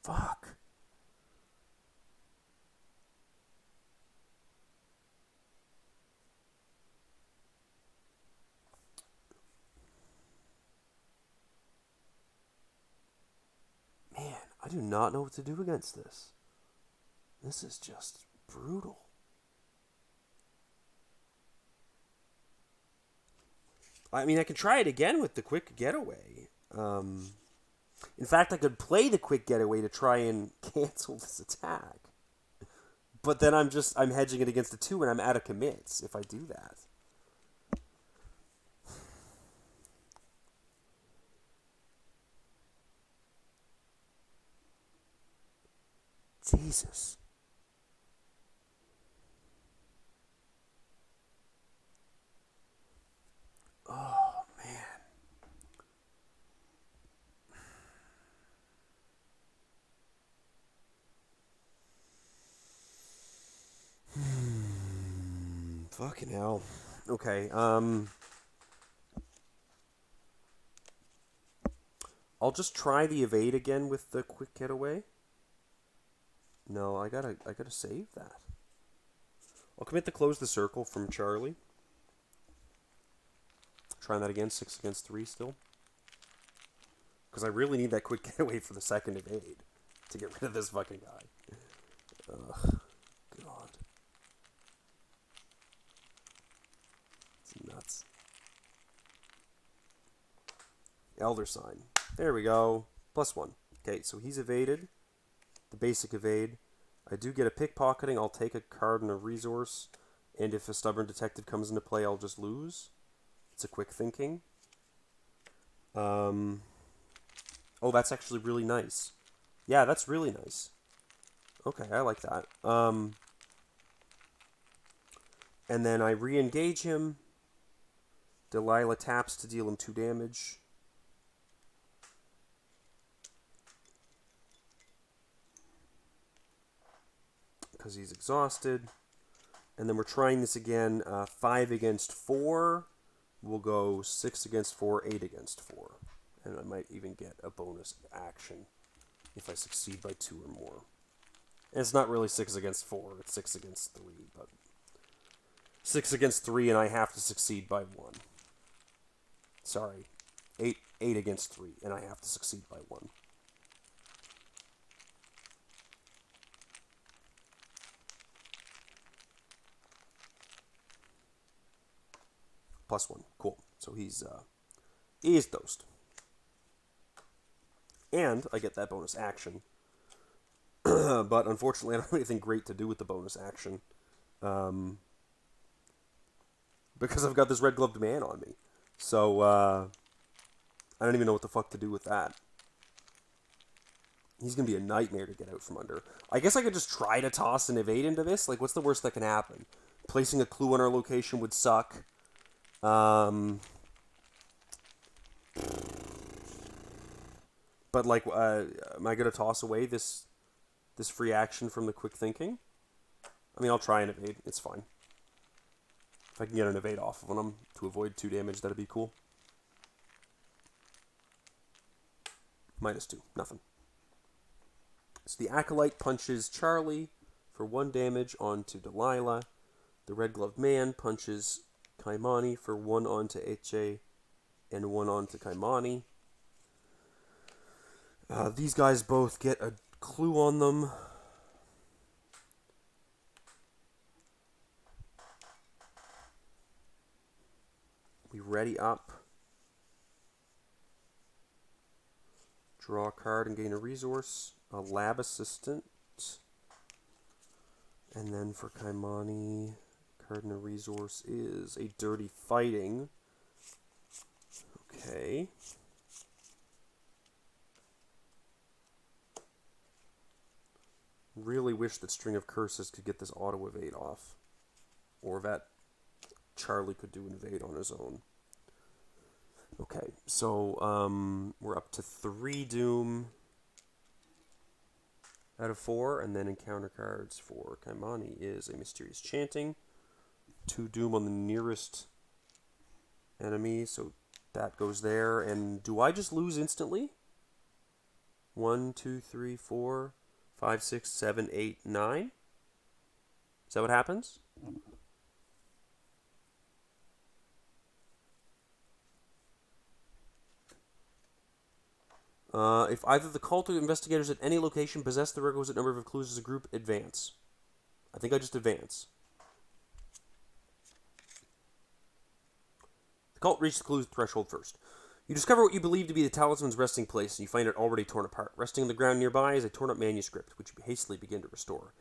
Fuck. Man, I do not know what to do against this. This is just brutal. I mean, I can try it again with the Quick Getaway. In fact, I could play the Quick Getaway to try and cancel this attack. But then I'm hedging it against a 2 and I'm out of commits if I do that. Jesus. Oh, man. Fucking hell. Okay, I'll just try the evade again with the quick getaway. No, I gotta save that. I'll commit to close the circle from Charlie. Trying that again, 6 against 3 still. Because I really need that quick getaway for the second evade to get rid of this fucking guy. Ugh, God. It's nuts. Elder Sign. There we go. +1. Okay, so he's evaded. The basic evade. I do get a pickpocketing. I'll take a card and a resource. And if a Stubborn Detective comes into play, I'll just lose. It's a quick thinking. Oh, that's actually really nice. Yeah, that's really nice. Okay, I like that. And then I re-engage him. Delilah taps to deal him 2 damage. Because he's exhausted. And then we're trying this again. 5 against 4. We'll go 6 against 4, 8 against 4. And I might even get a bonus action if I succeed by 2 or more. And it's not really 6 against 4, it's 6 against 3, but 6 against 3 and I have to succeed by 1. Sorry. 8 against 3 and I have to succeed by 1. +1. Cool. So he's dosed. And I get that bonus action. But unfortunately, I don't have anything great to do with the bonus action. Because I've got this red-gloved man on me. So, I don't even know what the fuck to do with that. He's going to be a nightmare to get out from under. I guess I could just try to toss an evade into this. Like, what's the worst that can happen? Placing a clue on our location would suck. But like, am I gonna toss away this free action from the quick thinking? I mean, I'll try and evade. It's fine. If I can get an evade off of him to avoid 2 damage, that'd be cool. -2, nothing. So the Acolyte punches Charlie for 1 damage onto Delilah. The Red Gloved Man punches Kaimani for 1 onto Eche and 1 onto Kaimani. These guys both get a clue on them. We ready up. Draw a card and gain a resource. A lab assistant. And then for Kaimani, card and a resource is a Dirty Fighting. Okay. Really wish that String of Curses could get this auto evade off. Or that Charlie could do an evade on his own. Okay, so we're up to 3 Doom out of 4, and then encounter cards for Kaimani is a Mysterious Chanting. 2 Doom on the nearest enemy, so that goes there. And do I just lose instantly? 1, 2, 3, 4, 5, 6, 7, 8, 9? Is that what happens? If either the cult or investigators at any location possess the requisite number of clues as a group, advance. I think I just advance. The cult reached the clue threshold first. You discover what you believe to be the talisman's resting place, and you find it already torn apart. Resting on the ground nearby is a torn-up manuscript, which you hastily begin to restore.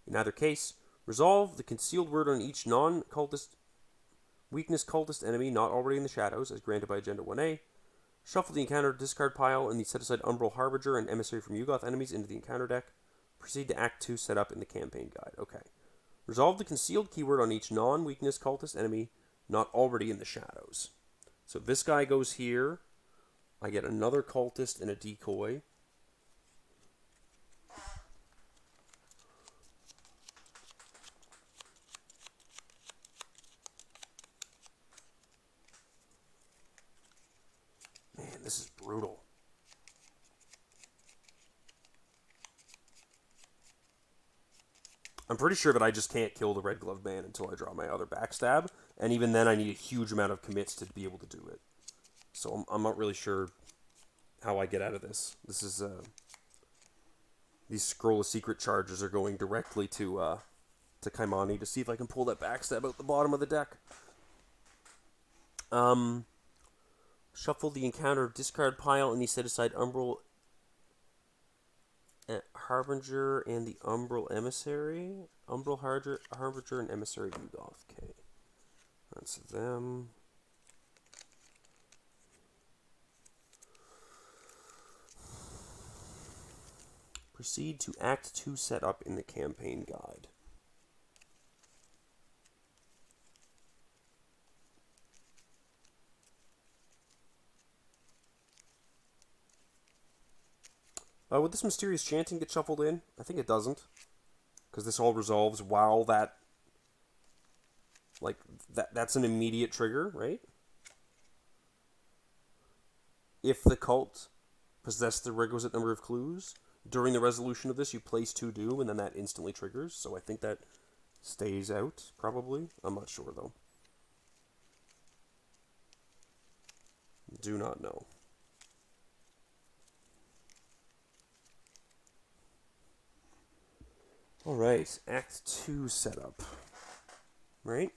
In either case, resolve the concealed word on each non-cultist weakness cultist enemy not already in the shadows, as granted by Agenda 1A. Shuffle the encounter discard pile and the set-aside Umbral Harbinger and Emissary from Yugoth enemies into the encounter deck. Proceed to Act 2 setup in the campaign guide. Okay. Resolve the concealed keyword on each non-weakness cultist enemy not already in the shadows. So this guy goes here. I get another cultist and a decoy. Man, this is brutal. I'm pretty sure that I just can't kill the Red Glove Man until I draw my other backstab, and even then I need a huge amount of commits to be able to do it. So I'm not really sure how I get out of this. This is these Scroll of Secret charges are going directly to Kaimani to see if I can pull that backstab out the bottom of the deck. Shuffle the encounter discard pile and the set aside Umbral Harbinger and the Umbral Emissary. Umbral Harbinger and Emissary Yugoth. Okay. That's them. Proceed to Act 2 setup in the campaign guide. Would this Mysterious Chanting get shuffled in? I think it doesn't. Because this all resolves while that... Like, that's an immediate trigger, right? If the cult possessed the requisite number of clues, during the resolution of this, you place 2 doom, and then that instantly triggers. So I think that stays out, probably. I'm not sure, though. Do not know. Alright, Act 2 setup. Right?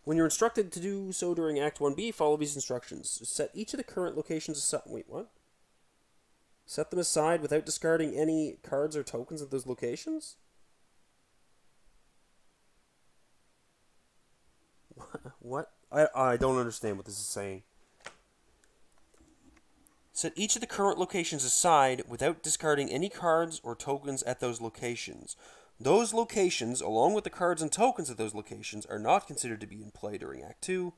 When you're instructed to do so during Act 1B, follow these instructions. Set each of the current locations aside. Wait, what? Set them aside without discarding any cards or tokens at those locations? What? I don't understand what this is saying. Set each of the current locations aside without discarding any cards or tokens at those locations. Those locations, along with the cards and tokens at those locations, are not considered to be in play during Act 2,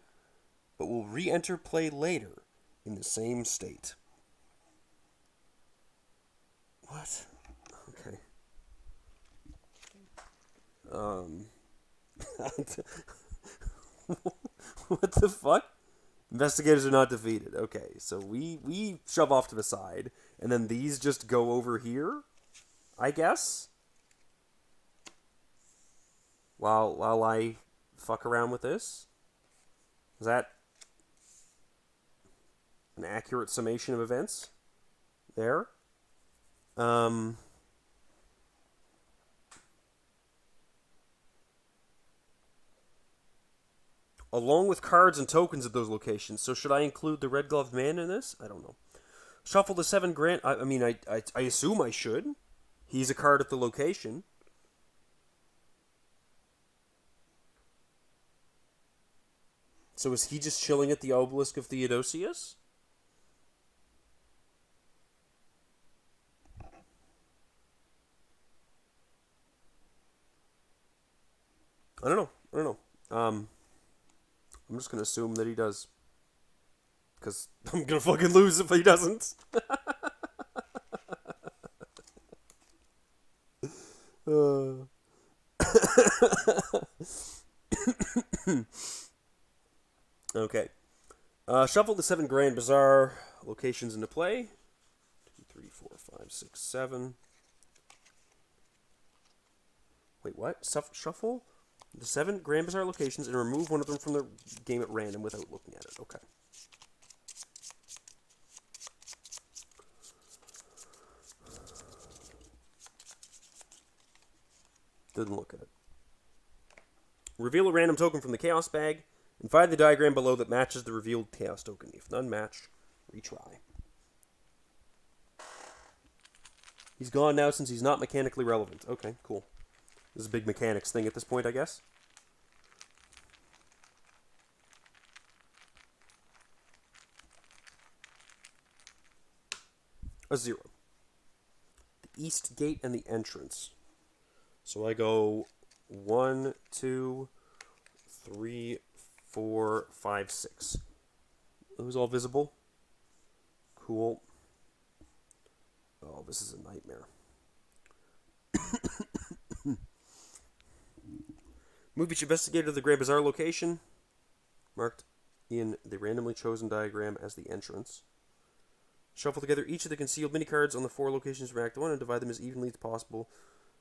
but will re-enter play later in the same state. What? Okay. What the fuck? Investigators are not defeated. Okay, so we shove off to the side, and then these just go over here, I guess? While I fuck around with this? Is that an accurate summation of events? There? Along with cards and tokens at those locations. So should I include the Red Gloved Man in this? I don't know. Shuffle the 7 grand. I assume I should. He's a card at the location. So is he just chilling at the Obelisk of Theodosius? I don't know. I'm just going to assume that he does. Because I'm going to fucking lose if he doesn't. Okay. Shuffle the 7 Grand Bazaar locations into play. 2, 3, 4, 5, 6, 7. Wait, what? Shuffle the 7 Grand Bazaar locations and remove one of them from the game at random without looking at it. Okay. Didn't look at it. Reveal a random token from the Chaos bag and find the diagram below that matches the revealed Chaos token. If none match, retry. He's gone now since he's not mechanically relevant. Okay, cool. This is a big mechanics thing at this point, I guess. A 0. The east gate and the entrance. So I go 1, 2, 3, 4, 5, 6. Those all visible? Cool. Oh, this is a nightmare. Move each investigator to the Grand Bazaar location, marked in the randomly chosen diagram as the entrance. Shuffle together each of the concealed mini-cards on the 4 locations from Act 1 and divide them as evenly as possible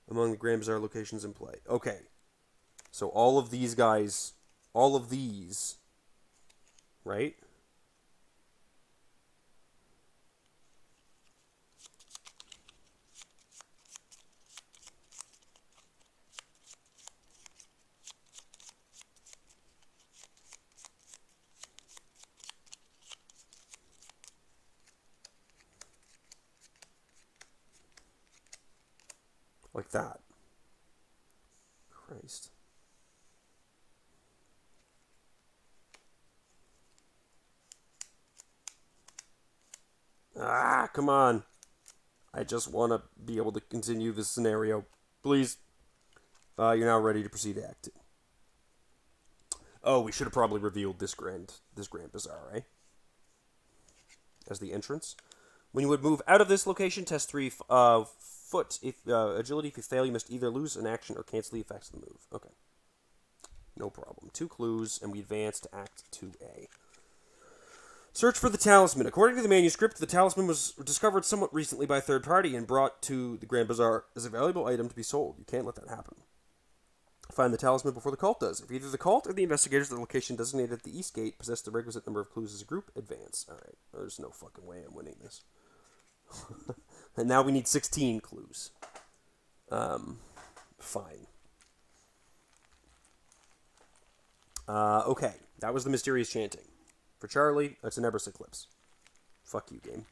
among the Grand Bazaar locations in play. Okay. So all of these guys, all of these, right? Like that. Christ. Ah, come on. I just want to be able to continue this scenario. Please. You're now ready to proceed to Act 2. Oh, we should have probably revealed this Grand Bazaar, eh? As the entrance. When you would move out of this location, test 3 foot. If agility, if you fail, you must either lose an action or cancel the effects of the move. Okay. No problem. 2 clues, and we advance to Act 2A. Search for the talisman. According to the manuscript, the talisman was discovered somewhat recently by a third party and brought to the Grand Bazaar as a valuable item to be sold. You can't let that happen. Find the talisman before the cult does. If either the cult or the investigators at the location designated at the East Gate possess the requisite number of clues as a group, advance. Alright, there's no fucking way I'm winning this. And now we need 16 clues. Fine. Okay, that was the mysterious chanting. For Charlie, it's an Eber's Eclipse. Fuck you, game.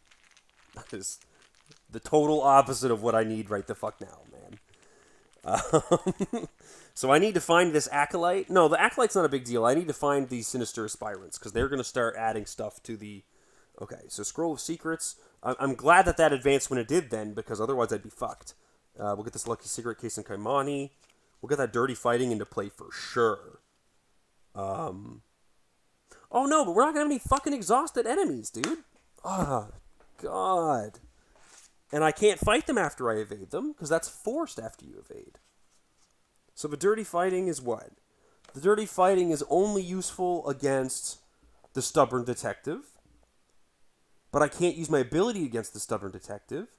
That is the total opposite of what I need right the fuck now, man. So I need to find this Acolyte. No, the Acolyte's not a big deal. I need to find these Sinister Aspirants, because they're going to start adding stuff to the... Okay, so Scroll of Secrets. I'm glad that advanced when it did then, because otherwise I'd be fucked. We'll get this Lucky Cigarette Case in Kaimani. We'll get that Dirty Fighting into play for sure. Oh no, but we're not going to have any fucking exhausted enemies, dude. Oh, God. And I can't fight them after I evade them, because that's forced after you evade. So the Dirty Fighting is what? The Dirty Fighting is only useful against the Stubborn Detective. But I can't use my ability against the Stubborn Detective,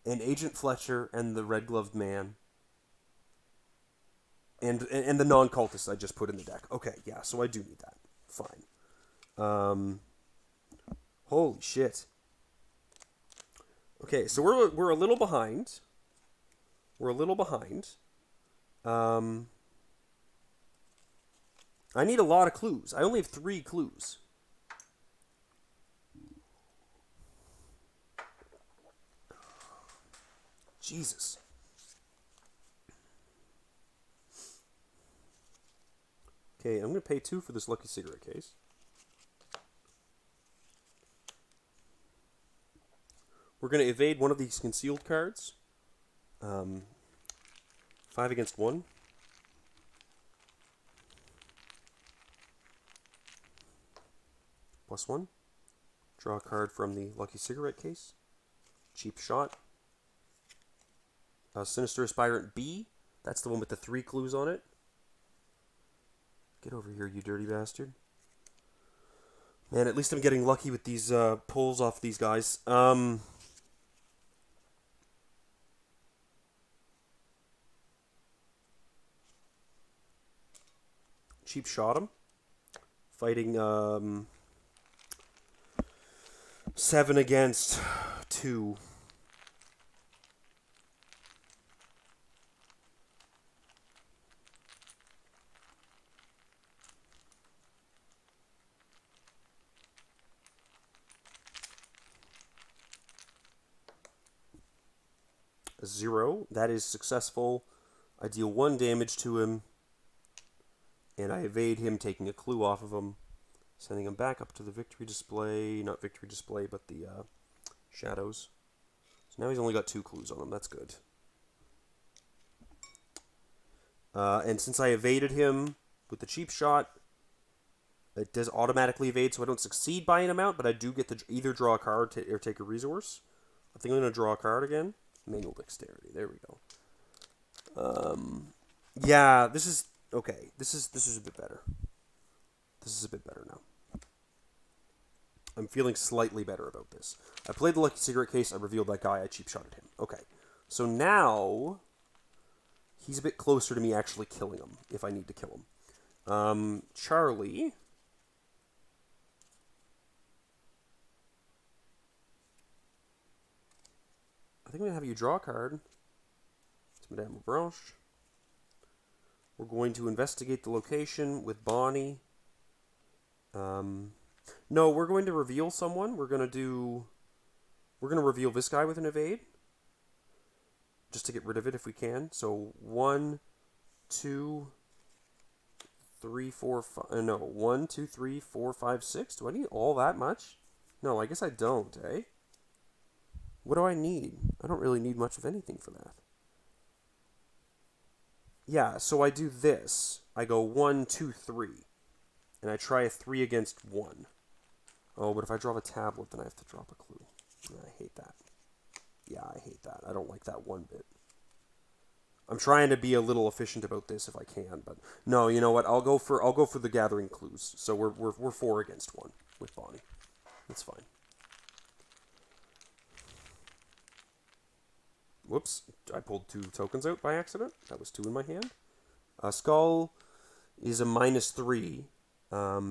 and Agent Fletcher, and the Red-Gloved Man, and the non-cultist I just put in the deck. Okay, yeah, so I do need that. Fine. Holy shit. Okay, so we're a little behind. We're a little behind. I need a lot of clues. I only have 3 clues. Jesus. Okay, I'm going to pay 2 for this Lucky Cigarette Case. We're going to evade one of these concealed cards. 5 against 1. +1. Draw a card from the Lucky Cigarette Case. Cheap Shot. Sinister Aspirant B. That's the one with the 3 clues on it. Get over here, you dirty bastard. Man, at least I'm getting lucky with these pulls off these guys. Cheap Shot him. Fighting 7 against 2. A 0. That is successful. I deal 1 damage to him. And I evade him, taking a clue off of him. Sending him back up to the victory display. Not victory display, but the shadows. So now he's only got 2 clues on him. That's good. And since I evaded him with the cheap shot, it does automatically evade, so I don't succeed by an amount, but I do get to either draw a card or take a resource. I think I'm going to draw a card again. Manual dexterity. There we go. Yeah, this is okay. This is a bit better. This is a bit better now. I'm feeling slightly better about this. I played the Lucky Cigarette case. I revealed that guy. I cheap shotted him. Okay, so now he's a bit closer to me actually killing him if I need to kill him. Charlie. I think I'm going to have you draw a card. It's Madame Branche. We're going to investigate the location with Bonnie. No, we're going to reveal someone. We're going to reveal this guy with an evade. Just to get rid of it if we can. So 1, 2, 3, 4, 5. No, 1, 2, 3, 4, 5, 6. Do I need all that much? No, I guess I don't, eh? What do I need? I don't really need much of anything for that. Yeah, so I do this. I go 1, 2, 3. And I try a 3 against 1. Oh, but if I draw a tablet, then I have to drop a clue. I hate that. Yeah, I hate that. I don't like that one bit. I'm trying to be a little efficient about this if I can, but no, you know what? I'll go for the gathering clues. So we're 4 against 1 with Bonnie. That's fine. Whoops, I pulled 2 tokens out by accident. That was 2 in my hand. Skull is a -3,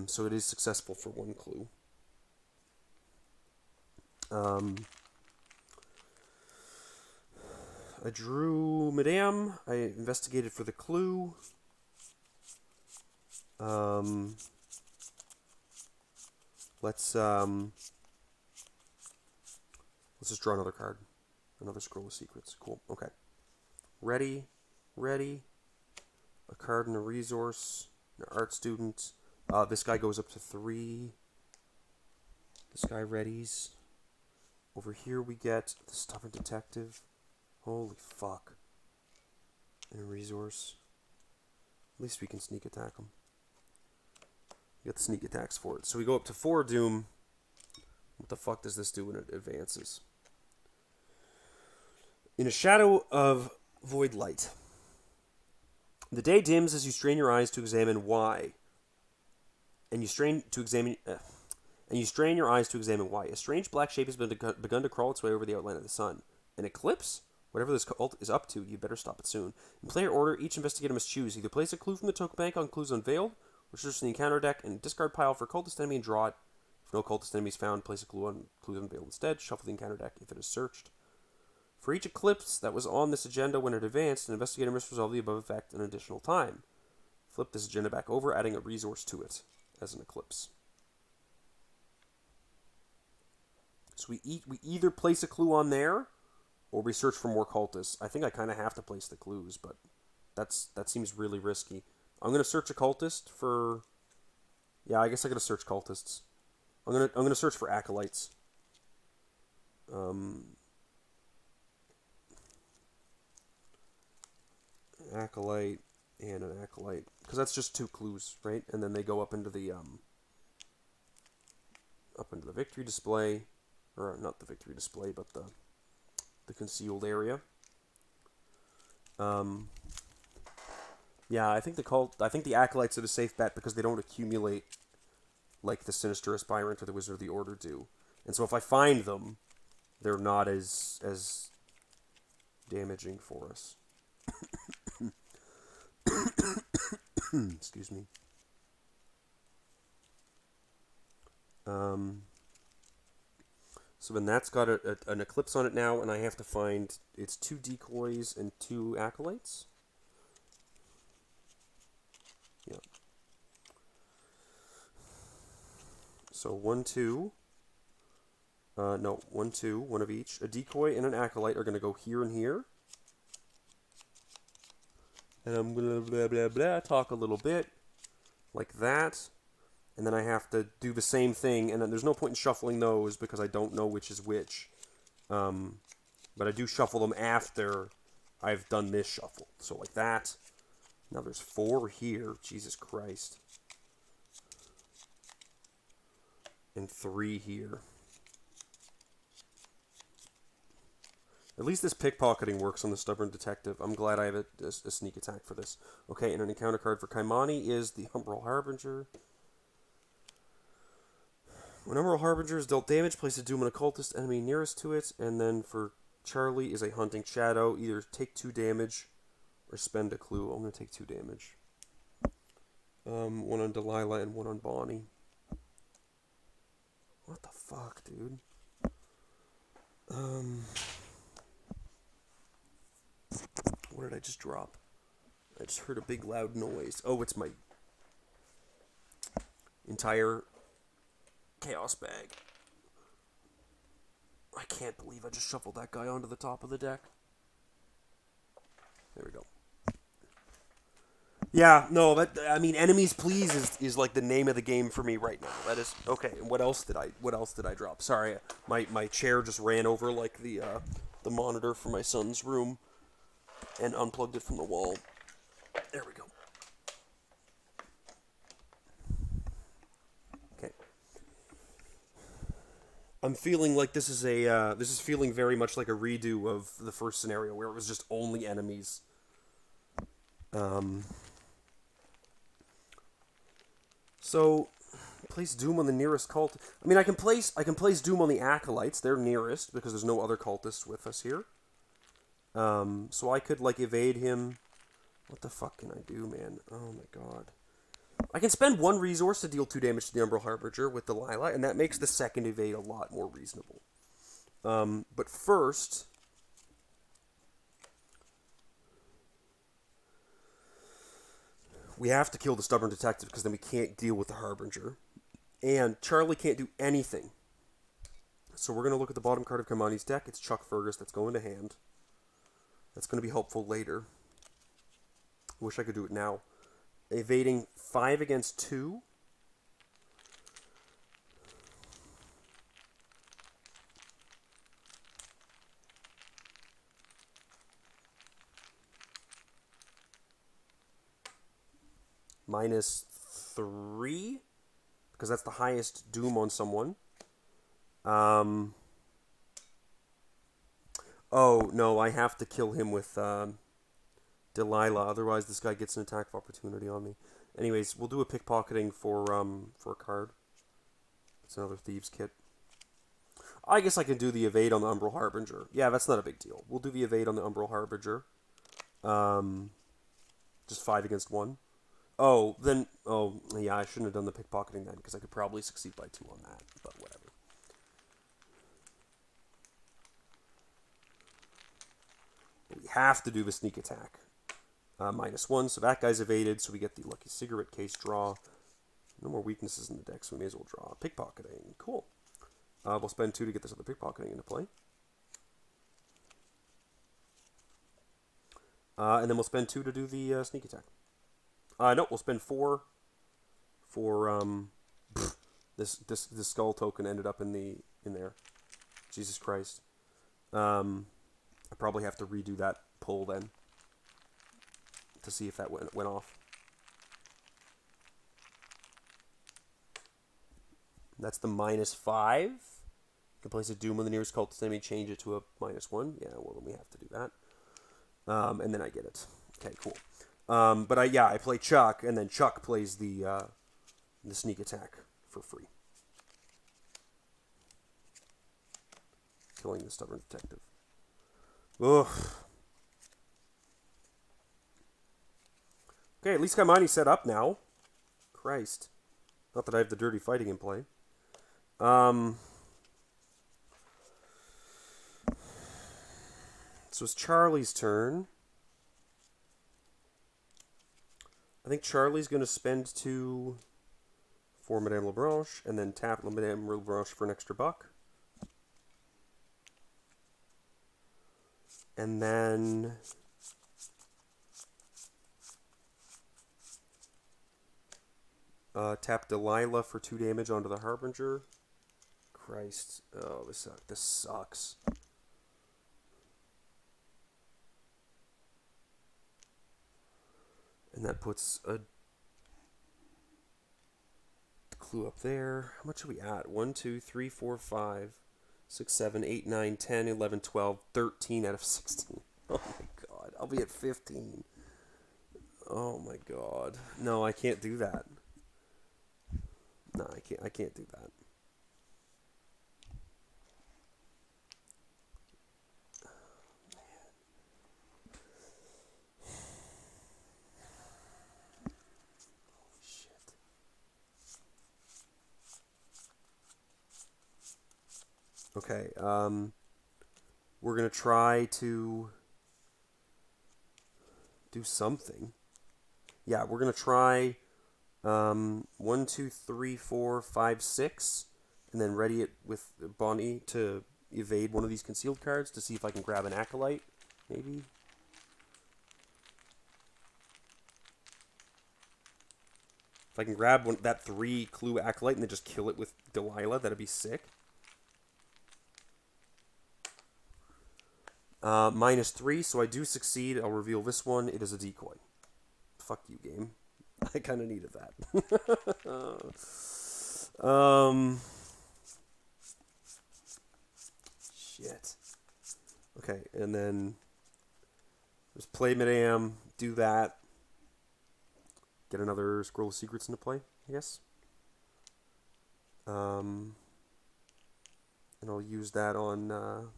so it is successful for 1 clue. I drew Madame. I investigated for the clue. Let's just draw another card. Another scroll of secrets. Cool. Okay. Ready. A card and a resource. An art student. This guy goes up to 3. This guy readies. Over here we get the stubborn detective. Holy fuck. And a resource. At least we can sneak attack him. We got the sneak attacks for it. So we go up to 4 doom. What the fuck does this do when it advances? In a shadow of void light. The day dims as you strain your eyes to examine why. And you strain your eyes to examine why. A strange black shape has begun to crawl its way over the outline of the sun. An eclipse? Whatever this cult is up to, you better stop it soon. In player order, each investigator must choose. Either place a clue from the token bank on Clues Unveiled, or search the encounter deck and discard pile for cultist enemy and draw it. If no cultist enemy is found, place a clue on Clues Unveiled instead. Shuffle the encounter deck if it is searched. For each eclipse that was on this agenda when it advanced, an investigator must resolve the above effect an additional time. Flip this agenda back over, adding a resource to it as an eclipse. So we either place a clue on there, or we search for more cultists. I think I kind of have to place the clues, but that seems really risky. I'm gonna search a cultist for. Yeah, I guess I gotta search cultists. I'm gonna search for acolytes. Acolyte and an acolyte, because that's just 2 clues, right? And then they go up into the victory display, or not the victory display, but the concealed area. Yeah, I think the acolytes are the safe bet because they don't accumulate like the Sinister Aspirant or the Wizard of the Order do. And so if I find them, they're not as damaging for us. Excuse me. So then that's got an eclipse on it now, and I have to find it's 2 decoys and 2 acolytes. Yeah. So 1, 2. No, 1, 2, one of each. A decoy and an acolyte are going to go here and here. And I'm gonna blah blah blah talk a little bit like that. And then I have to do the same thing, and then there's no point in shuffling those because I don't know which is which. But I do shuffle them after I've done this shuffle. So like that. Now there's 4 here. Jesus Christ. And 3 here. At least this pickpocketing works on the Stubborn Detective. I'm glad I have a sneak attack for this. Okay, and an encounter card for Kaimani is the Umbral Harbinger. When Umbral Harbinger is dealt damage, place a Doom on a cultist enemy nearest to it. And then for Charlie is a Hunting Shadow. Either take 2 damage or spend a clue. I'm going to take 2 damage. 1 on Delilah and 1 on Bonnie. What the fuck, dude? What did I just drop? I just heard a big loud noise. Oh, it's my entire chaos bag. I can't believe I just shuffled that guy onto the top of the deck. There we go. Yeah, no, that, I mean, Enemies Please is like the name of the game for me right now. That is okay. And what else did I drop? Sorry, my chair just ran over like the monitor for my son's room and unplugged it from the wall. There we go. Okay. I'm feeling like this is feeling very much like a redo of the first scenario where it was just only enemies. So place Doom on the nearest cult. I mean, I can place Doom on the Acolytes. They're nearest because there's no other cultists with us here. So I could like evade him. What the fuck can I do, man? Oh my god. I can spend 1 resource to deal 2 damage to the Umbral Harbinger with Delilah, and that makes the second evade a lot more reasonable. But first, we have to kill the Stubborn Detective because then we can't deal with the Harbinger. And Charlie can't do anything. So we're going to look at the bottom card of Kamani's deck. It's Chuck Fergus that's going to hand. That's going to be helpful later. Wish I could do it now. Evading 5 against 2. -3. Because that's the highest Doom on someone. Oh, no, I have to kill him with Delilah, otherwise this guy gets an attack of opportunity on me. Anyways, we'll do a pickpocketing for a card. It's another Thieves Kit. I guess I can do the evade on the Umbral Harbinger. Yeah, that's not a big deal. We'll do the evade on the Umbral Harbinger. Just 5 against 1. Oh, then... Oh, yeah, I shouldn't have done the pickpocketing then, because I could probably succeed by 2 on that, but whatever. But we have to do the sneak attack. -1, so that guy's evaded, so we get the Lucky Cigarette Case draw. No more weaknesses in the deck, so we may as well draw. Pickpocketing. Cool. We'll spend 2 to get this other pickpocketing into play. And then we'll spend 2 to do the sneak attack. No, we'll spend 4 for this skull token ended up in there. Jesus Christ. I probably have to redo that pull then to see if that went off. That's the -5. You can place a Doom on the nearest cultist enemy, change it to a -1. Yeah, well then we have to do that. And then I get it. Okay, cool. But I play Chuck, and then Chuck plays the sneak attack for free. Killing the Stubborn Detective. Ugh. Okay, at least Kaimani's set up now. Christ. Not that I have the dirty fighting in play. So it's Charlie's turn. I think Charlie's going to spend 2 for Madame Lebranche, and then tap Madame Lebranche for an extra buck. And then Tap Delilah for 2 damage onto the Harbinger. Christ. Oh, this sucks. And that puts a clue up there. How much are we at? 1, 2, 3, 4, 5, 6, 7, 8, 9, 10, 11, 12, 13 out of 16. Oh my god. I'll be at 15. Oh my god. No, I can't do that. No, I can't do that. Okay, we're going to try to do something. Yeah, we're going to try 1, 2, 3, 4, 5, 6, and then ready it with Bonnie to evade one of these concealed cards to see if I can grab an Acolyte, maybe. If I can grab that 3 clue Acolyte and then just kill it with Delilah, that'd be sick. -3, so I do succeed. I'll reveal this one. It is a decoy. Fuck you, game. I kind of needed that. Shit. Okay, and then just play mid-am, do that. Get another Scroll of Secrets into play, I guess. And I'll use that on...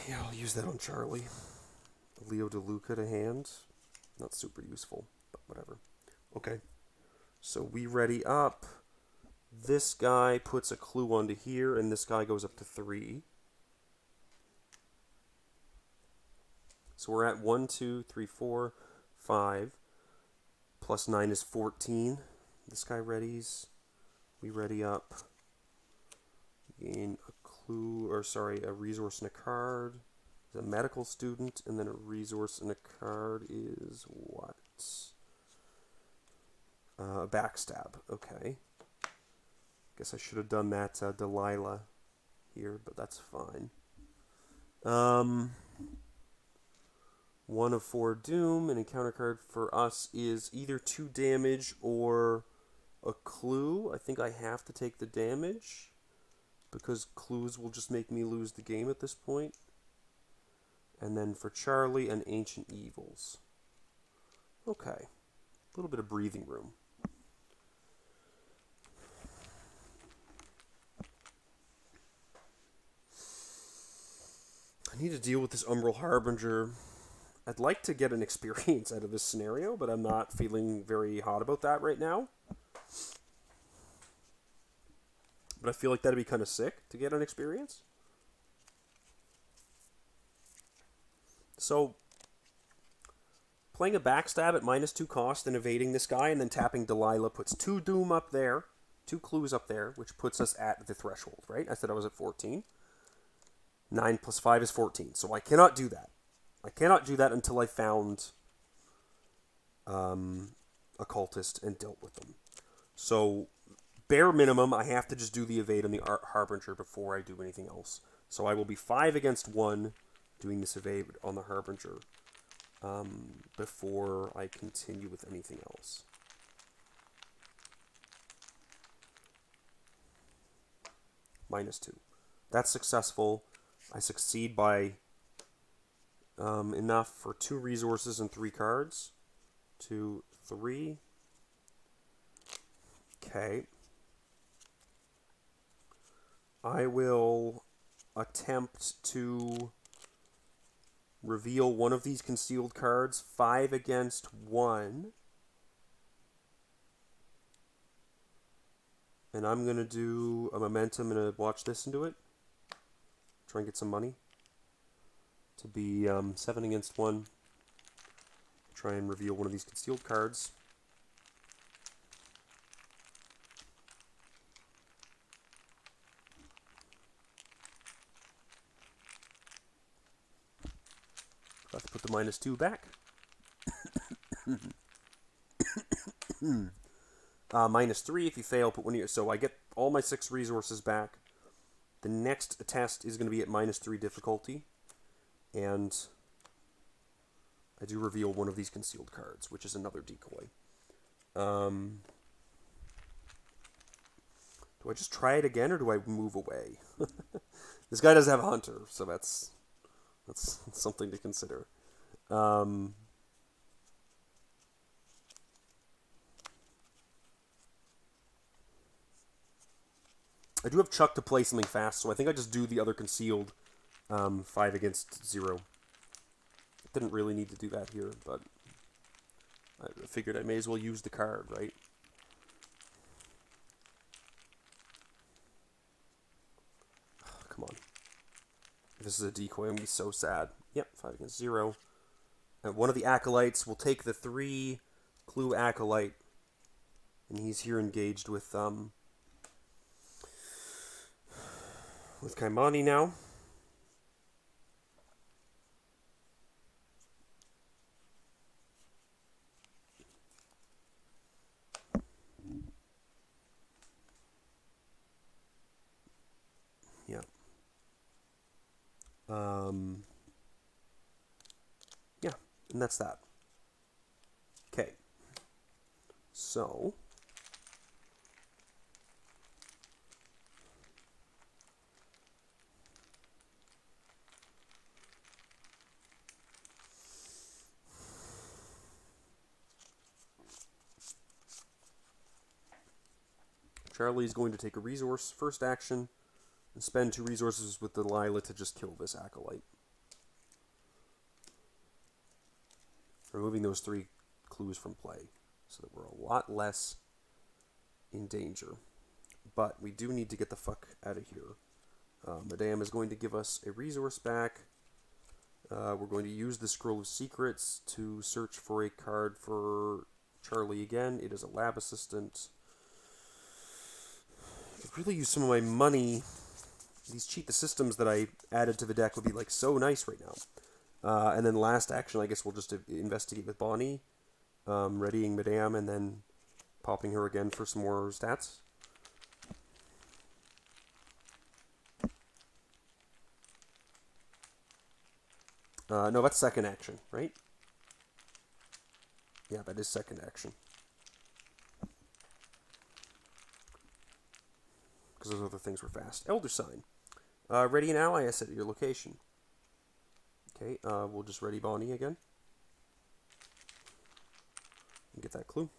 yeah, I'll use that on Charlie. Leo DeLuca to hand. Not super useful, but whatever. Okay. So we ready up. This guy puts a clue onto here, and this guy goes up to 3. So we're at 1, 2, 3, 4, 5. Plus 9 is 14. This guy readies. We ready up. Gain a clue, or sorry, a resource and a card. A medical student, and then a resource and a card is what? Backstab. Okay. Guess I should have done that Delilah here, but that's fine. 1 of 4 doom. An encounter card for us is either 2 damage or a clue. I think I have to take the damage because clues will just make me lose the game at this point. And then for Charlie, an Ancient Evils. Okay. A little bit of breathing room. I need to deal with this Umbral Harbinger. I'd like to get an experience out of this scenario, but I'm not feeling very hot about that right now. But I feel like that'd be kind of sick to get an experience. So, playing a backstab at -2 cost and evading this guy and then tapping Delilah puts 2 doom up there, 2 clues up there, which puts us at the threshold, right? I said I was at 14. 9 plus 5 is 14, so I cannot do that. I cannot do that until I found a cultist and dealt with them. So, bare minimum, I have to just do the evade on the Harbinger before I do anything else. So I will be 5 against 1 doing this evade on the Harbinger before I continue with anything else. -2. That's successful. I succeed by enough for 2 resources and 3 cards. 2, 3. Okay. I will attempt to reveal one of these concealed cards. 5 against 1. And I'm going to do a momentum and a watch this into it. Try and get some money. To be 7 against 1. Try and reveal one of these concealed cards. put the -2 back. -3 if you fail, put one of your... So I get all my 6 resources back. The next test is going to be at -3 difficulty. And I do reveal one of these concealed cards, which is another decoy. Do I just try it again, or do I move away? This guy does have a hunter, so that's something to consider. I do have Chuck to play something fast, so I think I just do the other concealed 5 against 0. Didn't really need to do that here, but I figured I may as well use the card, right? Oh, come on. If this is a decoy, I'm going to be so sad. Yep, 5 against 0. And one of the Acolytes will take the 3 clue Acolyte, and he's here engaged with Kaimani now. Yeah. Yeah, and that's that. Okay. So Charlie's going to take a resource first action and spend 2 resources with Delilah to just kill this Acolyte. Removing those 3 clues from play so that we're a lot less in danger. But we do need to get the fuck out of here. Madame is going to give us a resource back. We're going to use the Scroll of Secrets to search for a card for Charlie again. It is a lab assistant. I could really use some of my money. These cheat the systems that I added to the deck would be like so nice right now. And then last action, I guess we'll just investigate with Bonnie, readying Madame, and then popping her again for some more stats. No, that's second action, right? Yeah, that is second action. Because those other things were fast. Elder Sign. Ready an ally asset at your location. Okay, we'll just ready Bonnie again. And get that clue.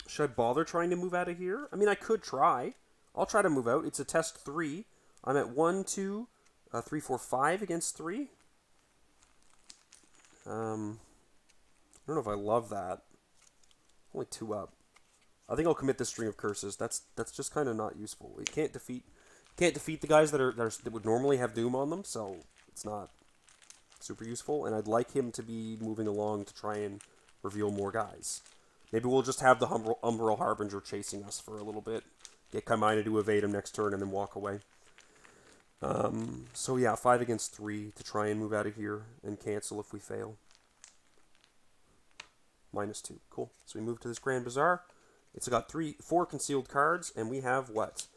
Should I bother trying to move out of here? I mean, I could try. I'll try to move out. It's a test 3. I'm at 1, 2, 3, 4, 5 against 3. I don't know if I love that. Only 2 up. I think I'll commit this String of Curses. That's just kind of not useful. You can't defeat the guys that would normally have Doom on them, so it's not super useful. And I'd like him to be moving along to try and reveal more guys. Maybe we'll just have the Umbral Harbinger chasing us for a little bit. Get Kaimina to evade him next turn and then walk away. So yeah, 5 against 3 to try and move out of here and cancel if we fail. -2. Cool. So we move to this Grand Bazaar. It's got 4 concealed cards, and we have what?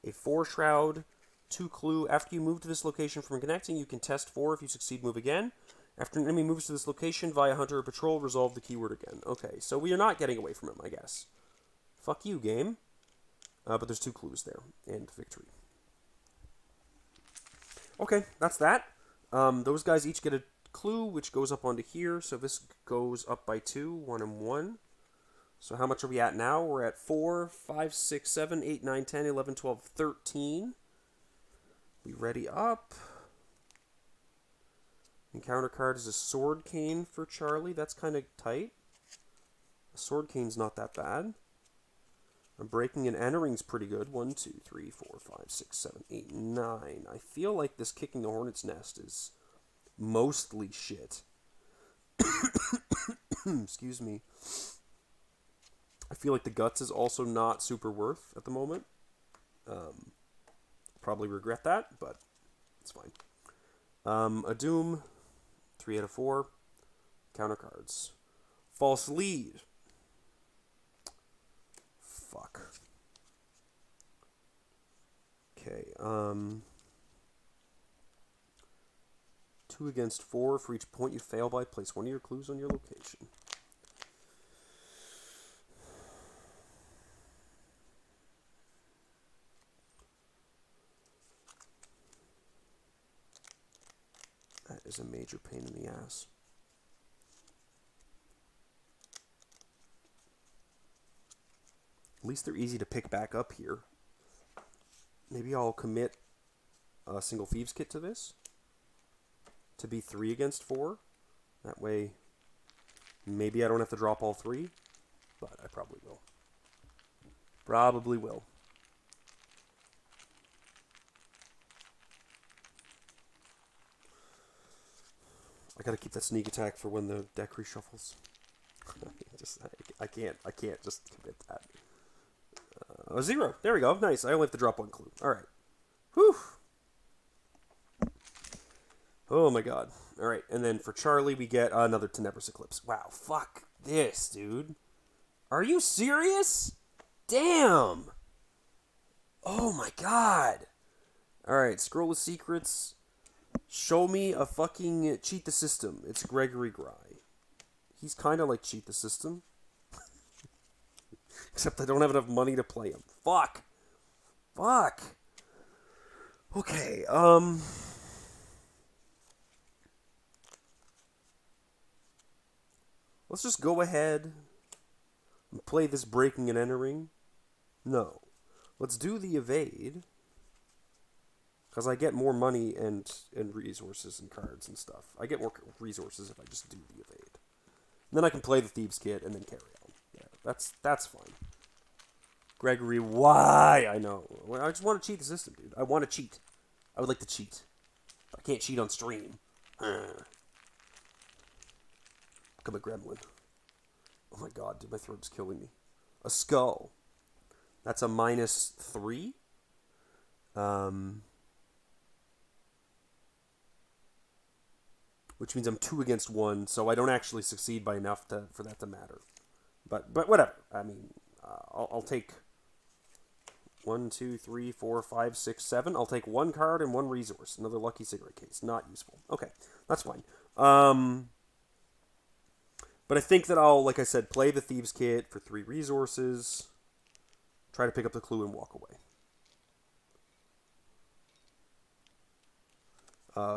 A 4 Shroud, 2 Clue. After you move to this location from connecting, you can test 4. If you succeed, move again. After an enemy moves to this location via Hunter or Patrol, resolve the keyword again. Okay, so we are not getting away from him, I guess. Fuck you, game. But there's 2 clues there, and victory. Okay, that's that. Those guys each get a clue, which goes up onto here. So this goes up by 2, 1 and 1. So how much are we at now? We're at 4, 5, 6, 7, 8, 9, 10, 11, 12, 13. We ready up. Encounter card is a Sword Cane for Charlie. That's kind of tight. A Sword Cane's not that bad. I'm breaking and entering's pretty good. 1, 2, 3, 4, 5, 6, 7, 8, 9. I feel like this Kicking the Hornet's Nest is mostly shit. Excuse me. I feel like the Guts is also not super worth at the moment. Probably regret that, but it's fine. A Doom, 3 out of 4. Counter cards. False lead. Fuck. Okay, 2 against 4. For each point you fail by, place one of your clues on your location. That is a major pain in the ass. At least they're easy to pick back up here. Maybe I'll commit a single Thieves Kit to this. To be 3 against 4. That way, maybe I don't have to drop all 3. But I probably will. Probably will. I gotta keep that sneak attack for when the deck reshuffles. I can't just commit that. 0. There we go. Nice. I only have to drop 1 clue. Alright. Whew. Oh my god. Alright, and then for Charlie, we get another Tenebrous Eclipse. Wow, fuck this, dude. Are you serious? Damn! Oh my god. Alright, Scroll of Secrets. Show me a fucking Cheat the System. It's Gregory Gry. He's kind of like Cheat the System. Except I don't have enough money to play him. Fuck. Fuck. Okay, let's just go ahead and play this Breaking and Entering. No. Let's do the Evade. Because I get more money and resources and cards and stuff. I get more resources if I just do the Evade. And then I can play the Thieves Kit and then carry on. Yeah, that's fine. Gregory, why? I know. I just want to cheat the system, dude. I want to cheat. I would like to cheat. I can't cheat on stream. Become a gremlin. Oh my god, dude, my throat's killing me. A skull. That's a -3. Which means I'm 2 against 1, so I don't actually succeed by enough for that to matter. But whatever. I mean, I'll take 1, 2, 3, 4, 5, 6, 7. I'll take 1 card and 1 resource. Another lucky cigarette case. Not useful. Okay, that's fine. But I think that I'll, like I said, play the Thieves Kit for 3 resources. Try to pick up the clue and walk away.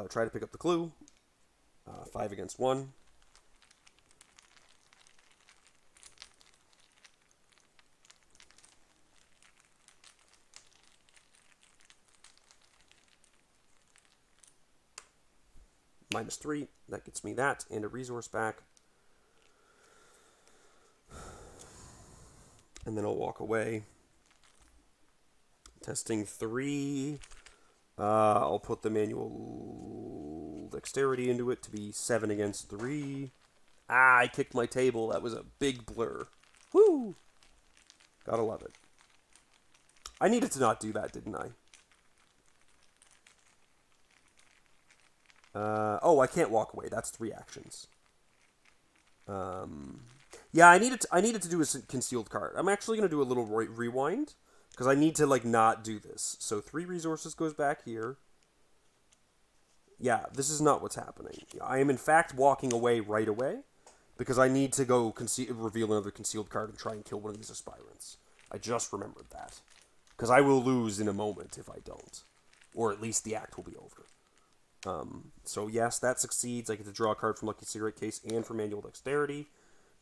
Try to pick up the clue. 5 against 1. -3. That gets me that and a resource back. And then I'll walk away. Testing 3. I'll put the manual dexterity into it to be 7 against 3. Ah, I kicked my table. That was a big blur. Woo! Gotta love it. I needed to not do that, didn't I? Oh, I can't walk away. That's 3 actions. Yeah, I needed to do a concealed card. I'm actually going to do a little rewind. Because I need to, like, not do this. So 3 resources goes back here. Yeah, this is not what's happening. I am, in fact, walking away right away. Because I need to go reveal another concealed card and try and kill one of these aspirants. I just remembered that. Because I will lose in a moment if I don't. Or at least the act will be over. So yes, that succeeds. I get to draw a card from Lucky Cigarette Case and from Manual Dexterity.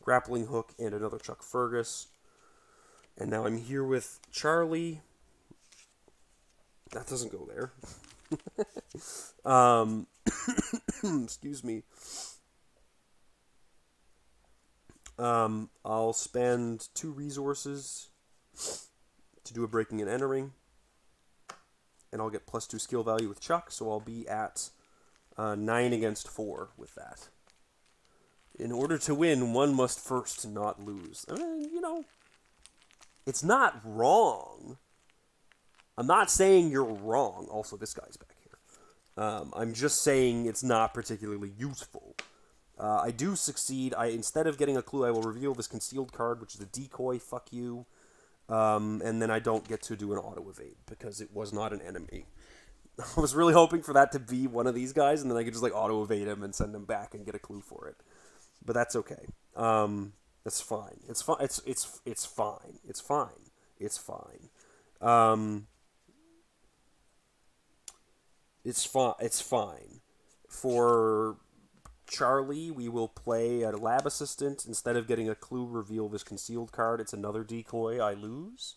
Grappling Hook and another Chuck Fergus. And now I'm here with Charlie. That doesn't go there. Excuse me. I'll spend 2 resources to do a Breaking and Entering. And I'll get +2 skill value with Chuck, so I'll be at 9 against 4 with that. In order to win, one must first not lose. I mean, you know, it's not wrong. I'm not saying you're wrong. Also, this guy's back here. I'm just saying it's not particularly useful. I do succeed. Instead of getting a clue, I will reveal this concealed card, which is a decoy. Fuck you. And then I don't get to do an auto evade because it was not an enemy. I was really hoping for that to be one of these guys, and then I could just like auto evade him and send him back and get a clue for it. But that's okay. That's fine. It's fine. It's fine. It's fine. It's fine. It's fine. For Charlie, we will play a lab assistant. Instead of getting a clue, reveal this concealed card. It's another decoy. I lose.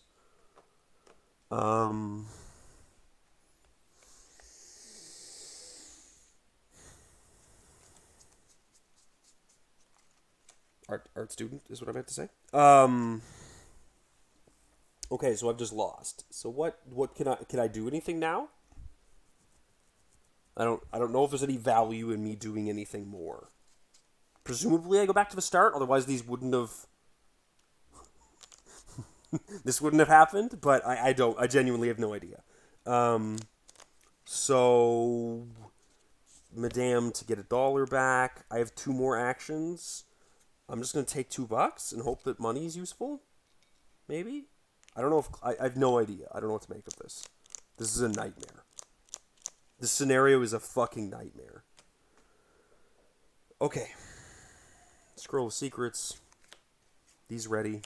Art student is what I meant to say. Okay, so I've just lost. So what can I do anything now? I don't know if there's any value in me doing anything more. Presumably I go back to the start, otherwise these wouldn't have this wouldn't have happened, but I genuinely have no idea. So Madame to get $1 back. I have 2 more actions. I'm just gonna take $2 and hope that money is useful. Maybe? I don't know if I have no idea. I don't know what to make of this. This is a nightmare. This scenario is a fucking nightmare. Okay. Scroll of Secrets. These ready.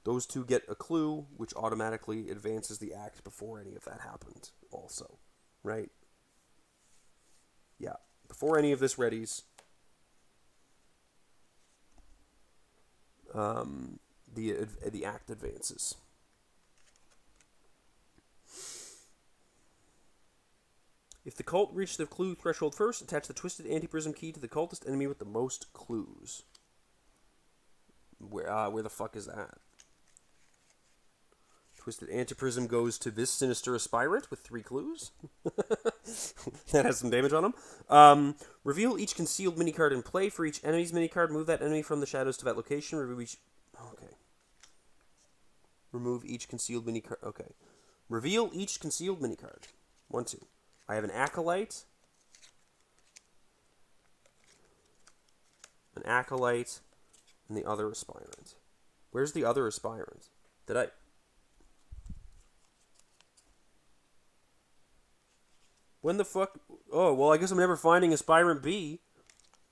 Those 2 get a clue, which automatically advances the act before any of that happened, also. Right? Yeah. Before any of this readies, the act advances. If the cult reached the clue threshold first, attach the twisted anti-prism key to the cultist enemy with the most clues. Where the fuck is that? Twisted anti-prism goes to this sinister aspirant with 3 clues. That has some damage on him. Reveal each concealed minicard in play for each enemy's minicard. Move that enemy from the shadows to that location. Remove each concealed minicard. Okay. Reveal each concealed minicard. 1, 2. I have an Acolyte, and the other aspirant. Where's the other aspirant? Did I... When the fuck... Oh, well, I guess I'm never finding aspirant B.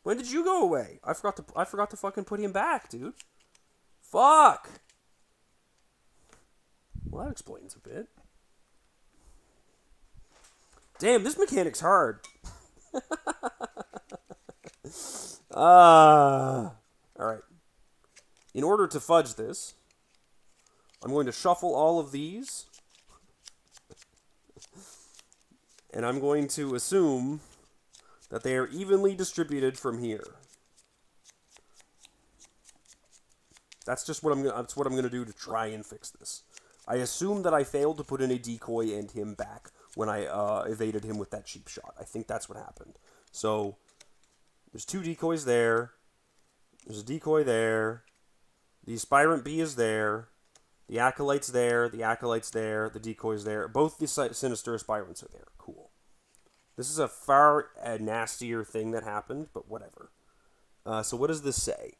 When did you go away? I forgot to fucking put him back, dude. Fuck! Well, that explains a bit. Damn, this mechanic's hard. Alright. In order to fudge this, I'm going to shuffle all of these. And I'm going to assume that they are evenly distributed from here. That's what I'm going to do to try and fix this. I assume that I failed to put in a decoy and him back when I evaded him with that cheap shot. I think that's what happened. So, there's 2 decoys there. There's a decoy there. The aspirant B is there. The Acolyte's there. The Acolyte's there. The decoy's there. Both the sinister aspirants are there. Cool. This is a far nastier thing that happened, but whatever. So what does this say?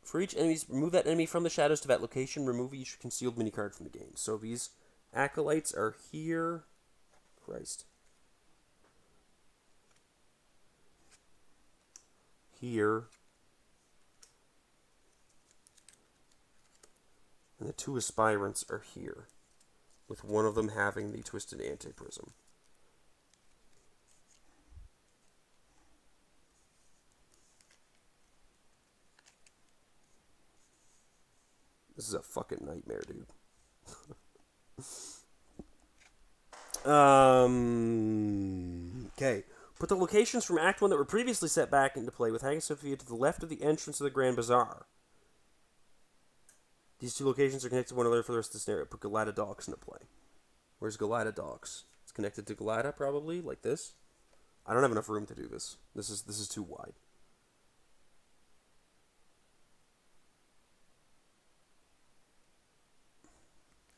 For each enemy, remove that enemy from the shadows to that location. Remove each concealed minicard from the game. So these Acolytes are here. Christ. Here. And the 2 aspirants are here. With one of them having the twisted anti-prism. This is a fucking nightmare, dude. Okay. Put the locations from Act 1 that were previously set back into play with Hagia Sophia to the left of the entrance of the Grand Bazaar. These 2 locations are connected to one another for the rest of the scenario. Put Galata Docks into play. Where's Galata Docks? It's connected to Galata, probably, like this. I don't have enough room to do this. This is too wide.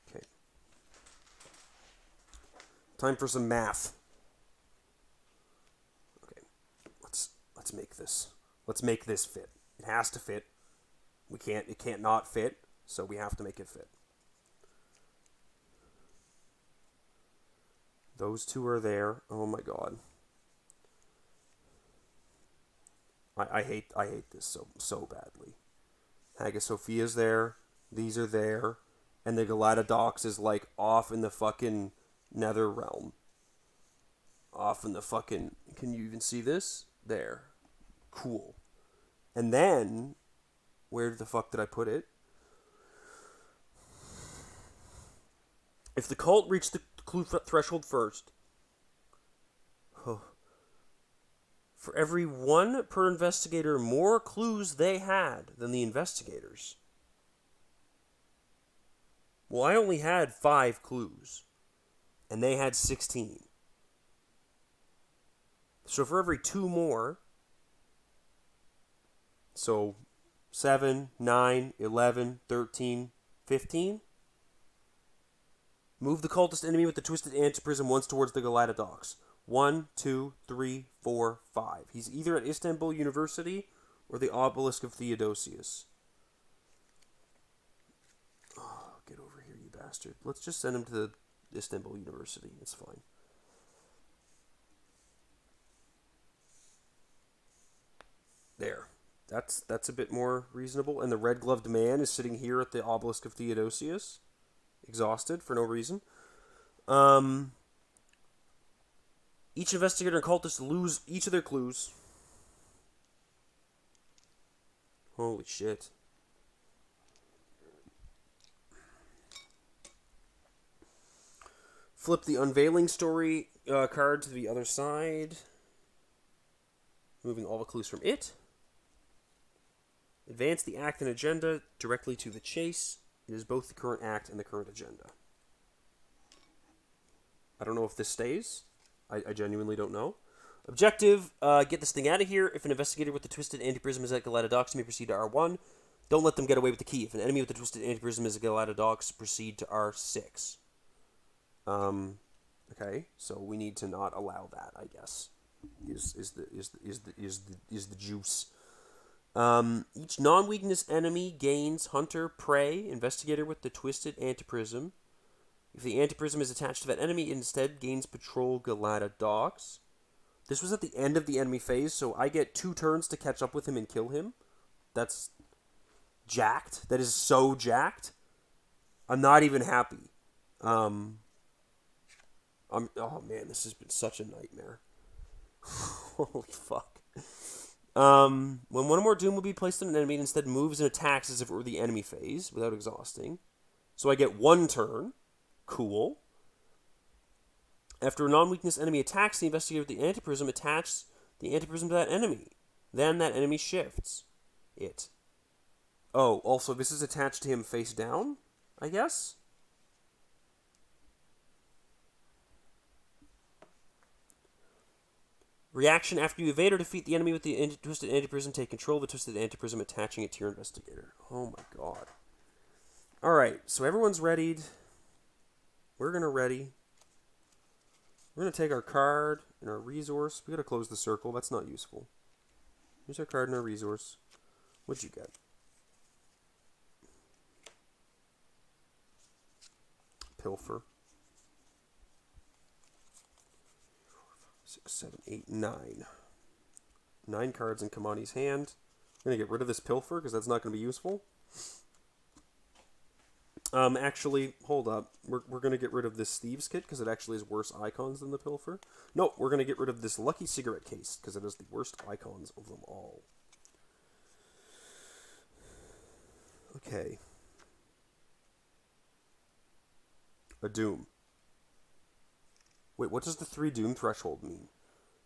Okay. Time for some math. Okay, let's make this. Let's make this fit. It has to fit. It can't not fit, so we have to make it fit. Those two are there. Oh my god. I hate this so badly. Hagia Sophia's there. These are there. And the Galatadox is like off in the fucking nether realm. Off in the fucking... Can you even see this? There. Cool. And then... Where the fuck did I put it? If the cult reached the clue threshold first... For every one per investigator, more clues they had than the investigators. Well, I only had 5 clues. And they had 16. So for every 2 more... So, 7, 9, 11, 13, 15... Move the cultist enemy with the twisted antiprism once towards the Galatadox. 1, 2, 3, 4, 5. He's either at Istanbul University or the obelisk of Theodosius. Oh, get over here, you bastard. Let's just send him to the Istanbul University. It's fine. There. That's a bit more reasonable. And the red-gloved man is sitting here at the obelisk of Theodosius. Exhausted for no reason. Each investigator and cultist lose each of their clues. Holy shit. Flip the unveiling story card to the other side. Moving all the clues from it. Advance the act and agenda directly to the chase. It is both the current act and the current agenda. I don't know if this stays. I genuinely don't know. Objective, get this thing out of here. If an investigator with the twisted antiprism is at Galatadox, may proceed to R1. Don't let them get away with the key. If an enemy with the twisted antiprism is at Galatadox, proceed to R6. Okay, so we need to not allow that, I guess. Is the juice. Each non-weakness enemy gains hunter, prey, investigator with the twisted antiprism. If the antiprism is attached to that enemy, it instead gains patrol Galatadox. This was at the end of the enemy phase, so I get 2 turns to catch up with him and kill him. That's jacked. That is so jacked. I'm not even happy. Oh man, this has been such a nightmare. Holy fuck. When one or more doom will be placed on an enemy, it instead moves and attacks as if it were the enemy phase, without exhausting. So I get 1 turn. Cool. After a non-weakness enemy attacks the investigator with the antiprism, attach the antiprism to that enemy. Then that enemy shifts it. Oh, also, this is attached to him face down, I guess? Reaction after you evade or defeat the enemy with the twisted antiprism, take control of the twisted antiprism, attaching it to your investigator. Oh my god. Alright, so everyone's readied. We're going to ready. We're going to take our card and our resource. We got to close the circle. That's not useful. Here's our card and our resource. What'd you get? Pilfer. 6, 7, 8, 9. 9 cards in Kamani's hand. I'm going to get rid of this Pilfer because that's not going to be useful. Actually, hold up. We're going to get rid of this Thieves Kit because it actually has worse icons than the Pilfer. No, we're going to get rid of this Lucky Cigarette Case because it has the worst icons of them all. Okay. A Doom. Wait, what does the 3 Doom threshold mean?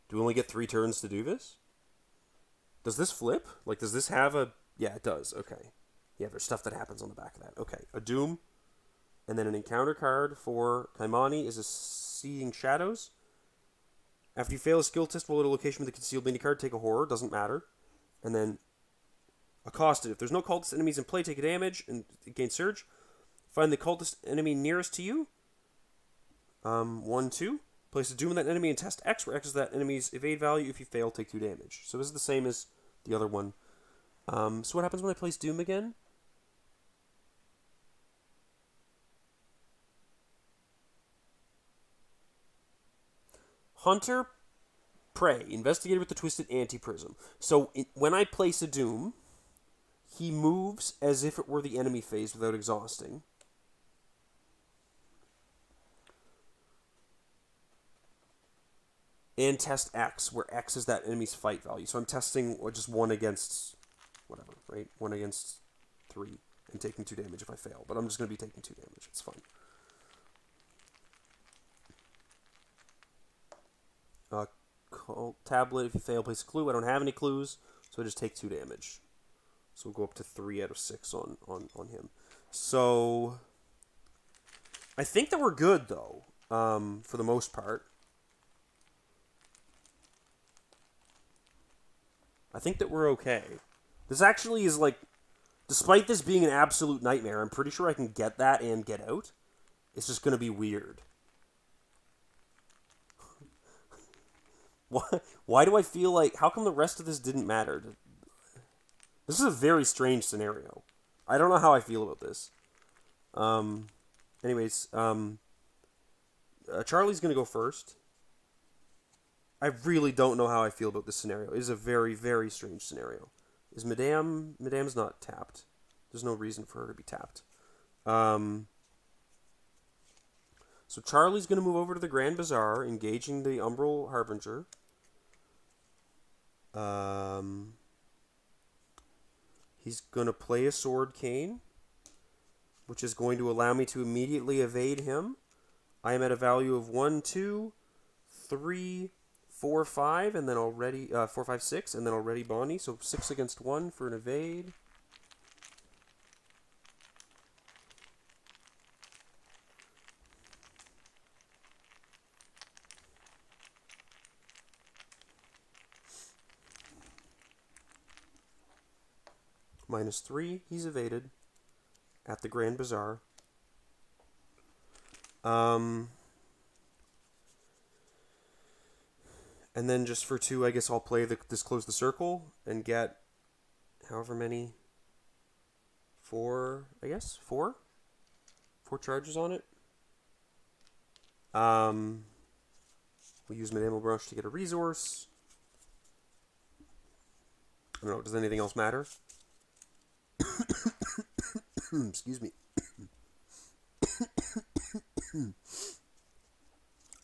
Do we only get 3 turns to do this? Does this flip? Like, does this have a... Yeah, it does. Okay. Yeah, there's stuff that happens on the back of that. Okay, a Doom. And then an encounter card for Kaimani is a Seeing Shadows. After you fail a skill test, roll at a location with a concealed mini card, take a horror. Doesn't matter. And then Accosted. If there's no cultist enemies in play, take a damage and gain surge. Find the cultist enemy nearest to you. 1, 2. Place a doom on that enemy and test X, where X is that enemy's evade value. If you fail, take 2 damage. So this is the same as the other one. So what happens when I place doom again? Hunter, prey, investigator with the twisted anti-prism. So when I place a doom, he moves as if it were the enemy phase without exhausting. And test X, where X is that enemy's fight value. So I'm testing just 1 against whatever, right? 1 against 3, and taking 2 damage if I fail. But I'm just going to be taking 2 damage. It's fine. Tablet, if you fail, place a clue. I don't have any clues, so I just take 2 damage. So we'll go up to 3 out of 6 on him. So I think that we're good, though, for the most part. I think that we're okay. This actually is like, despite this being an absolute nightmare, I'm pretty sure I can get that and get out. It's just going to be weird. Why do I feel like... How come the rest of this didn't matter? This is a very strange scenario. I don't know how I feel about this. Anyways, Charlie's going to go first. I really don't know how I feel about this scenario. It is a very, very strange scenario. Is Madame... Madame's not tapped. There's no reason for her to be tapped. So Charlie's going to move over to the Grand Bazaar, engaging the Umbral Harbinger. He's going to play a Sword Cane, which is going to allow me to immediately evade him. I am at a value of 1, 2, 3, 4, 5, and then already 4, 5, 6, and then already Bonnie. So 6 against 1 for an evade. -3, he's evaded at the Grand Bazaar. And then just for 2, I guess I'll play this Close the Circle and get however many. 4, I guess? 4? 4 charges on it. We'll use Madame Brush to get a resource. I don't know, does anything else matter? Excuse me.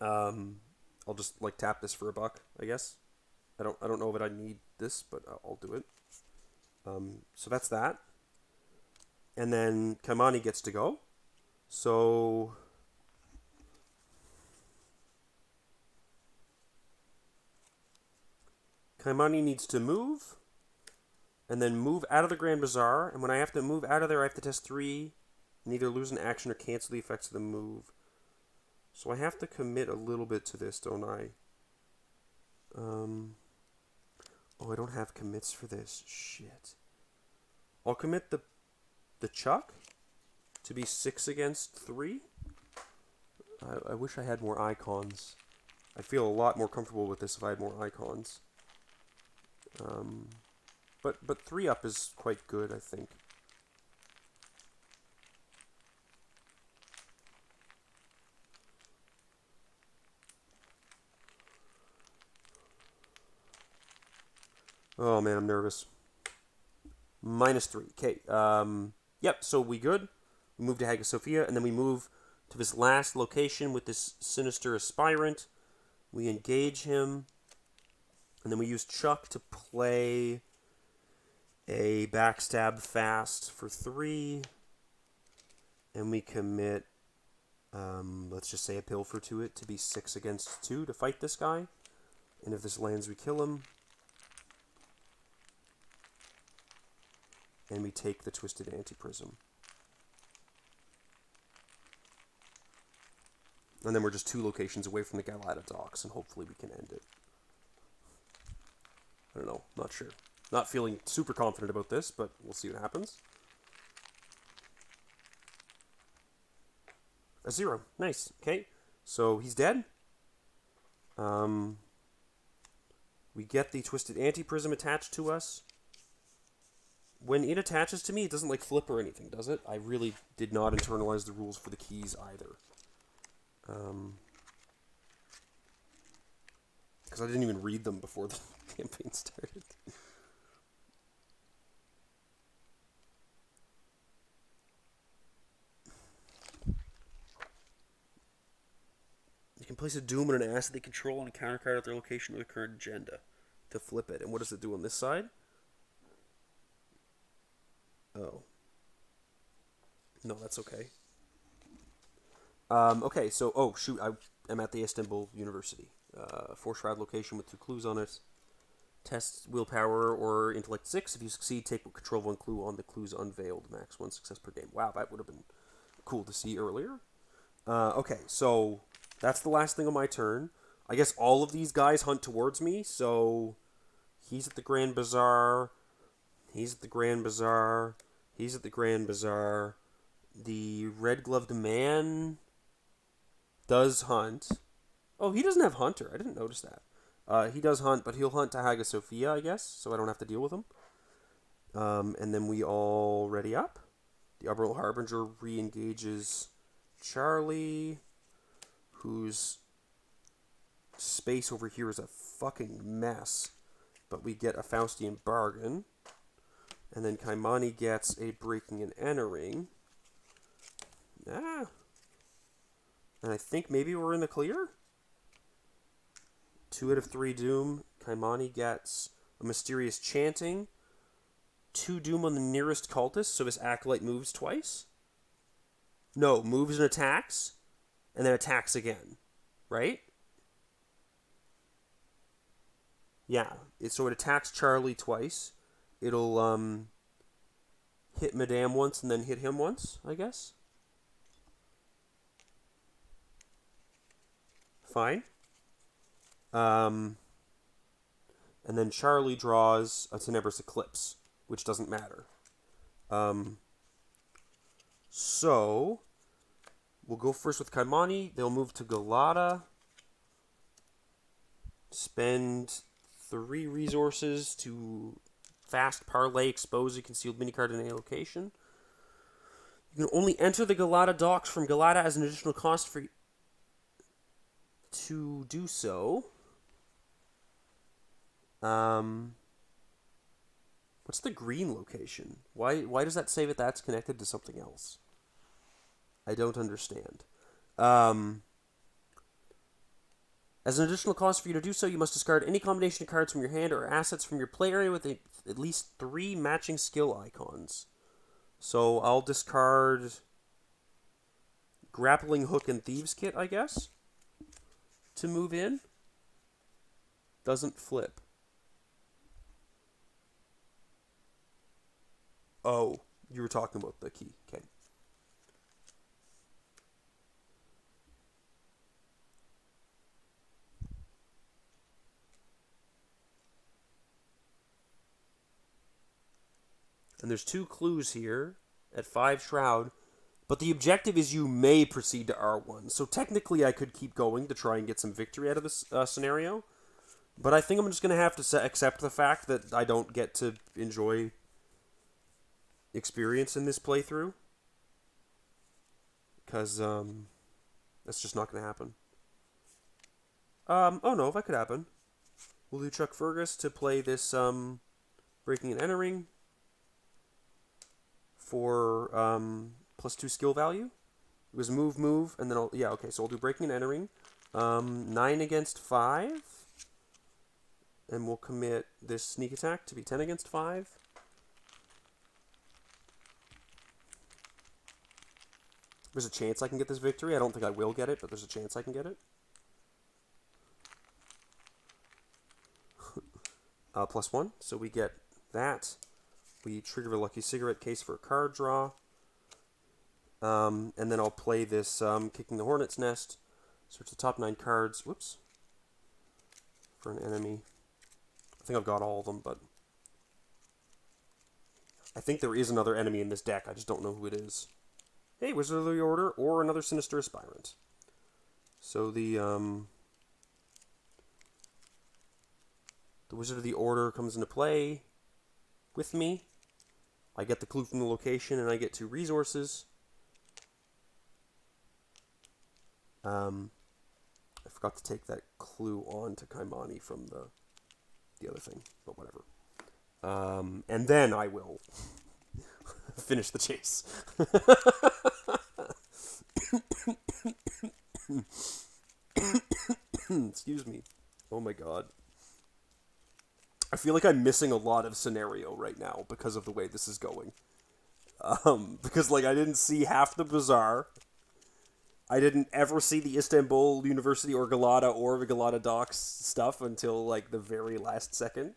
I'll just like tap this for $1, I guess. I don't know that I need this, but I'll do it. So that's that. And then Kaimani gets to go. So Kaimani needs to move, and then move out of the Grand Bazaar. And when I have to move out of there, I have to test 3, and either lose an action or cancel the effects of the move. So I have to commit a little bit to this, don't I? Oh, I don't have commits for this. Shit. I'll commit the Chuck to be 6 against 3. I wish I had more icons. I feel a lot more comfortable with this if I had more icons. But 3 up is quite good, I think. Oh man, I'm nervous. -3. Okay. Yep. So we good. We move to Hagia Sophia, and then we move to this last location with this sinister aspirant. We engage him, and then we use Chuck to play a backstab fast for 3, and we commit, let's just say a pilfer to it to be 6 against 2 to fight this guy. And if this lands, we kill him. And we take the Twisted Anti-Prism. And then we're just 2 locations away from the Galata docks, and hopefully we can end it. I don't know, not sure. Not feeling super confident about this, but we'll see what happens. A 0, nice, okay. So he's dead. We get the Twisted Anti-Prism attached to us. When it attaches to me, it doesn't like flip or anything, does it? I really did not internalize the rules for the keys either. Because I didn't even read them before the campaign started. You can place a Doom and an asset they control on a counter card at their location or their current agenda to flip it. And what does it do on this side? Oh. No, that's okay. Okay, so, oh, shoot, I am at the Istanbul University. 4-shroud location with 2 clues on it. Test willpower or intellect 6. If you succeed, take control of 1 clue on the clues unveiled. Max 1 success per game. Wow, that would have been cool to see earlier. Okay, so that's the last thing on my turn. I guess all of these guys hunt towards me, so he's at the Grand Bazaar. He's at the Grand Bazaar. He's at the Grand Bazaar. The red-gloved man does hunt. Oh, he doesn't have Hunter. I didn't notice that. He does hunt, but he'll hunt to Hagia Sophia, I guess, so I don't have to deal with him. And then we all ready up. The Arbor Harbinger re-engages Charlie, whose space over here is a fucking mess. But we get a Faustian bargain. And then Kaimani gets a breaking and entering. And I think maybe we're in the clear? 2 out of 3 Doom. Kaimani gets a mysterious chanting. 2 Doom on the nearest cultist, so his acolyte moves twice. No, moves and attacks, and then attacks again. Right? Yeah, so it attacks Charlie twice. It'll hit Madame once and then hit him once, I guess. Fine. And then Charlie draws a Tenebrous Eclipse, which doesn't matter. So we'll go first with Kaimani. They'll move to Galata. Spend 3 resources to fast parlay, expose a concealed minicard in a location. You can only enter the Galata docks from Galata as an additional cost for to do so. What's the green location? Why does that say that that's connected to something else? I don't understand. As an additional cost for you to do so, you must discard any combination of cards from your hand or assets from your play area with at least 3 matching skill icons. So I'll discard Grappling Hook and Thieves Kit, I guess, to move in. Doesn't flip. Oh, you were talking about the key. Okay. And there's 2 clues here at 5 Shroud, but the objective is you may proceed to R1. So technically I could keep going to try and get some victory out of this scenario, but I think I'm just going to have to accept the fact that I don't get to enjoy experience in this playthrough, because that's just not going to happen. Oh no, if that could happen. We'll do Chuck Fergus to play this Breaking and Entering for +2 skill value. It was move, and then so I'll do Breaking and Entering. 9 against 5. And we'll commit this sneak attack to be 10 against 5. There's a chance I can get this victory. I don't think I will get it, but there's a chance I can get it. +1, so we get that. We trigger the Lucky Cigarette case for a card draw. And then I'll play this Kicking the Hornet's Nest. Search the top 9 cards. Whoops. For an enemy. I think I've got all of them, but I think there is another enemy in this deck. I just don't know who it is. Hey, Wizard of the Order or another Sinister Aspirant. So the Wizard of the Order comes into play with me. I get the clue from the location, and I get 2 resources. I forgot to take that clue on to Kaimani from the other thing, but whatever. And then I will finish the chase. Excuse me. Oh my god. I feel like I'm missing a lot of scenario right now because of the way this is going. Because, like, I didn't see half the bazaar. I didn't ever see the Istanbul University or Galata or the Galata Docks stuff until, like, the very last second.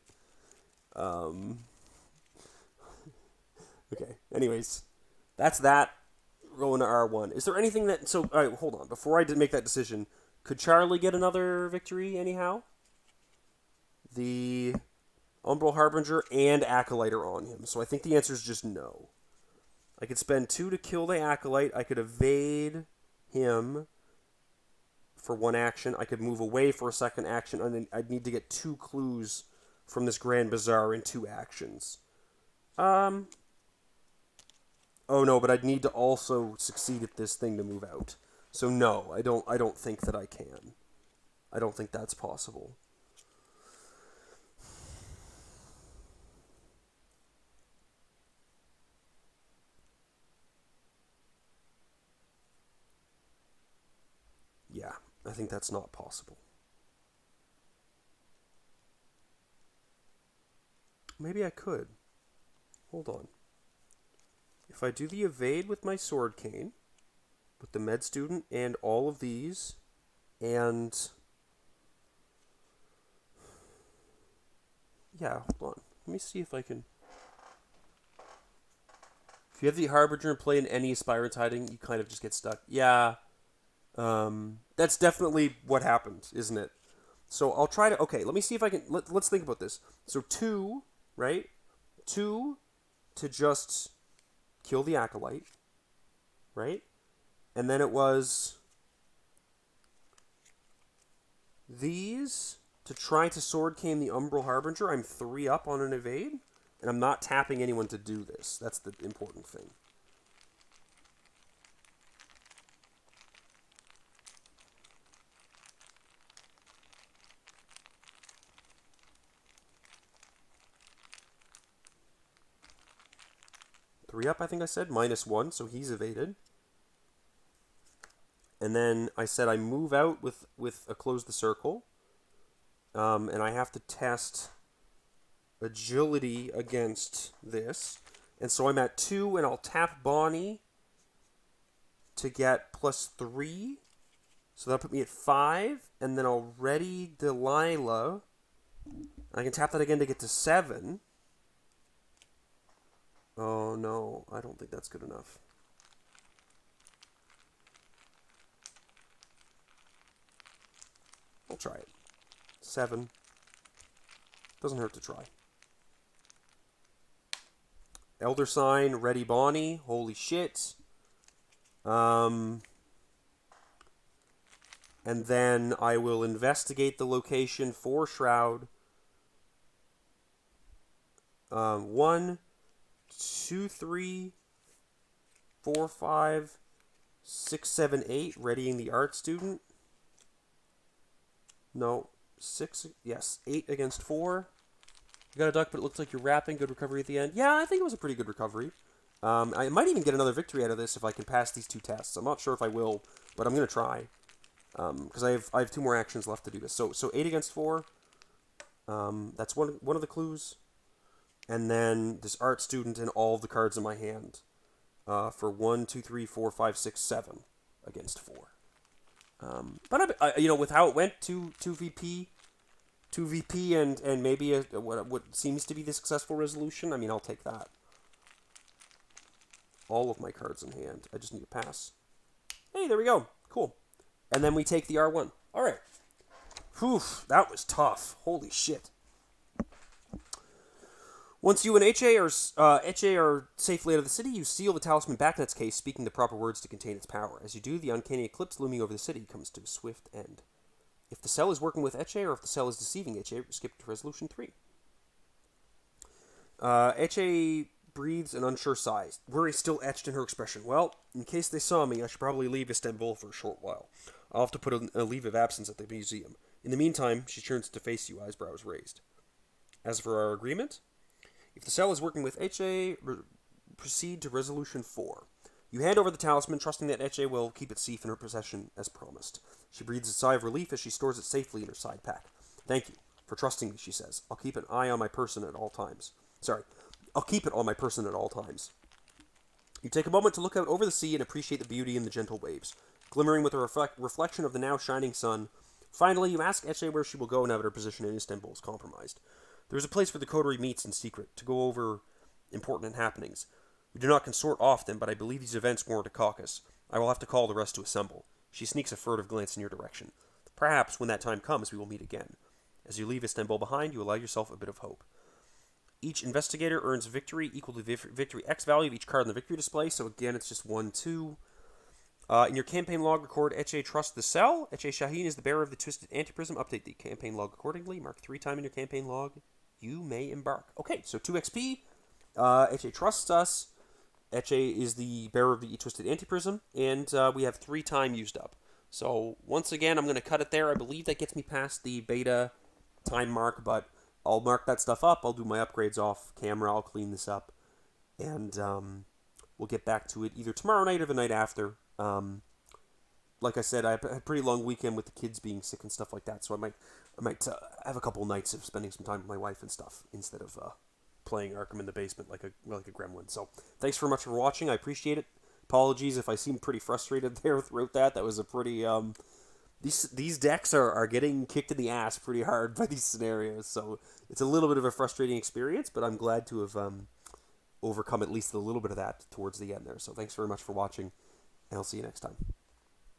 Okay. Anyways, that's that. We're going to R1. Is there anything that... So, alright, hold on. Before I did make that decision, could Charlie get another victory anyhow? The Umbral Harbinger and Acolyte are on him. So I think the answer is just no. I could spend 2 to kill the Acolyte. I could evade him for 1 action. I could move away for a 2nd action. And then I'd need to get 2 clues from this Grand Bazaar in 2 actions. Oh no, but I'd need to also succeed at this thing to move out. So no, I don't think that I can. I don't think that's possible. Yeah, I think that's not possible. Maybe I could. Hold on. If I do the evade with my sword cane, with the med student and all of these, and... Yeah, hold on. Let me see if I can... If you have the Harbinger and play in any Aspirant Hiding, you kind of just get stuck. Yeah. That's definitely what happened, isn't it? So I'll try to... Okay, let me see if I can... Let's think about this. So 2, right? 2 to just kill the Acolyte, right? And then it was these to try to sword cane the Umbral Harbinger. I'm 3 up on an evade, and I'm not tapping anyone to do this. That's the important thing. Three up, I think I said. -1, so he's evaded. And then I said I move out with a close the circle. And I have to test agility against this. And so I'm at 2, and I'll tap Bonnie to get +3. So that'll put me at 5. And then I'll ready Delilah. I can tap that again to get to 7. Oh no, I don't think that's good enough. I'll try it. 7. Doesn't hurt to try. Elder Sign, ready Bonnie. Holy shit. And then I will investigate the location for Shroud. 1, 2, 3, 4, 5, 6, 7, 8. Readying the art student. No. 6. Yes. 8 against 4. You got a duck, but it looks like you're wrapping. Good recovery at the end. Yeah, I think it was a pretty good recovery. I might even get another victory out of this if I can pass these 2 tests. I'm not sure if I will, but I'm going to try. Because I have 2 more actions left to do this. So 8 against 4. That's one of the clues. And then this art student and all of the cards in my hand. For 1, 2, 3, 4, 5, 6, 7 against 4. But you know, with how it went, 2 VP and maybe what seems to be the successful resolution. I mean, I'll take that. All of my cards in hand. I just need to pass. Hey, there we go. Cool. And then we take the R1. All right. Whew, that was tough. Holy shit. Once you and Eche are safely out of the city, you seal the talisman back in its case, speaking the proper words to contain its power. As you do, the uncanny eclipse looming over the city comes to a swift end. If the cell is working with Eche or if the cell is deceiving Eche, skip to resolution 3. Eche breathes an unsure sigh, worry still etched in her expression. Well, in case they saw me, I should probably leave Istanbul for a short while. I'll have to put a leave of absence at the museum. In the meantime, she turns to face you, eyebrows raised. As for our agreement, if the cell is working with Eche, proceed to resolution 4. You hand over the talisman, trusting that Eche will keep it safe in her possession as promised. She breathes a sigh of relief as she stores it safely in her side pack. Thank you for trusting me, she says. I'll keep an eye on my person at all times. I'll keep it on my person at all times. You take a moment to look out over the sea and appreciate the beauty in the gentle waves, glimmering with a reflection of the now shining sun. Finally, you ask Eche where she will go now that her position in Istanbul is compromised. There is a place where the coterie meets in secret to go over important happenings. We do not consort often, but I believe these events warrant a caucus. I will have to call the rest to assemble. She sneaks a furtive glance in your direction. Perhaps, when that time comes, we will meet again. As you leave Istanbul behind, you allow yourself a bit of hope. Each investigator earns victory equal to the victory X value of each card in the victory display, so again, it's just 1, 2. In your campaign log, record Eche trusts the cell. Eche Shaheen is the bearer of the twisted antiprism. Update the campaign log accordingly. Mark 3 times in your campaign log. You may embark. Okay, so 2 XP. Eche trusts us. Eche is the bearer of the twisted antiprism, and we have 3 time used up. So once again, I'm going to cut it there. I believe that gets me past the beta time mark, but I'll mark that stuff up. I'll do my upgrades off camera. I'll clean this up, and we'll get back to it either tomorrow night or the night after. Like I said, I had a pretty long weekend with the kids being sick and stuff like that, so I might have a couple nights of spending some time with my wife and stuff instead of playing Arkham in the basement like a gremlin. So thanks very much for watching. I appreciate it. Apologies if I seemed pretty frustrated there throughout that. That was a pretty these decks are getting kicked in the ass pretty hard by these scenarios, so it's a little bit of a frustrating experience, but I'm glad to have overcome at least a little bit of that towards the end there. So thanks very much for watching, and I'll see you next time.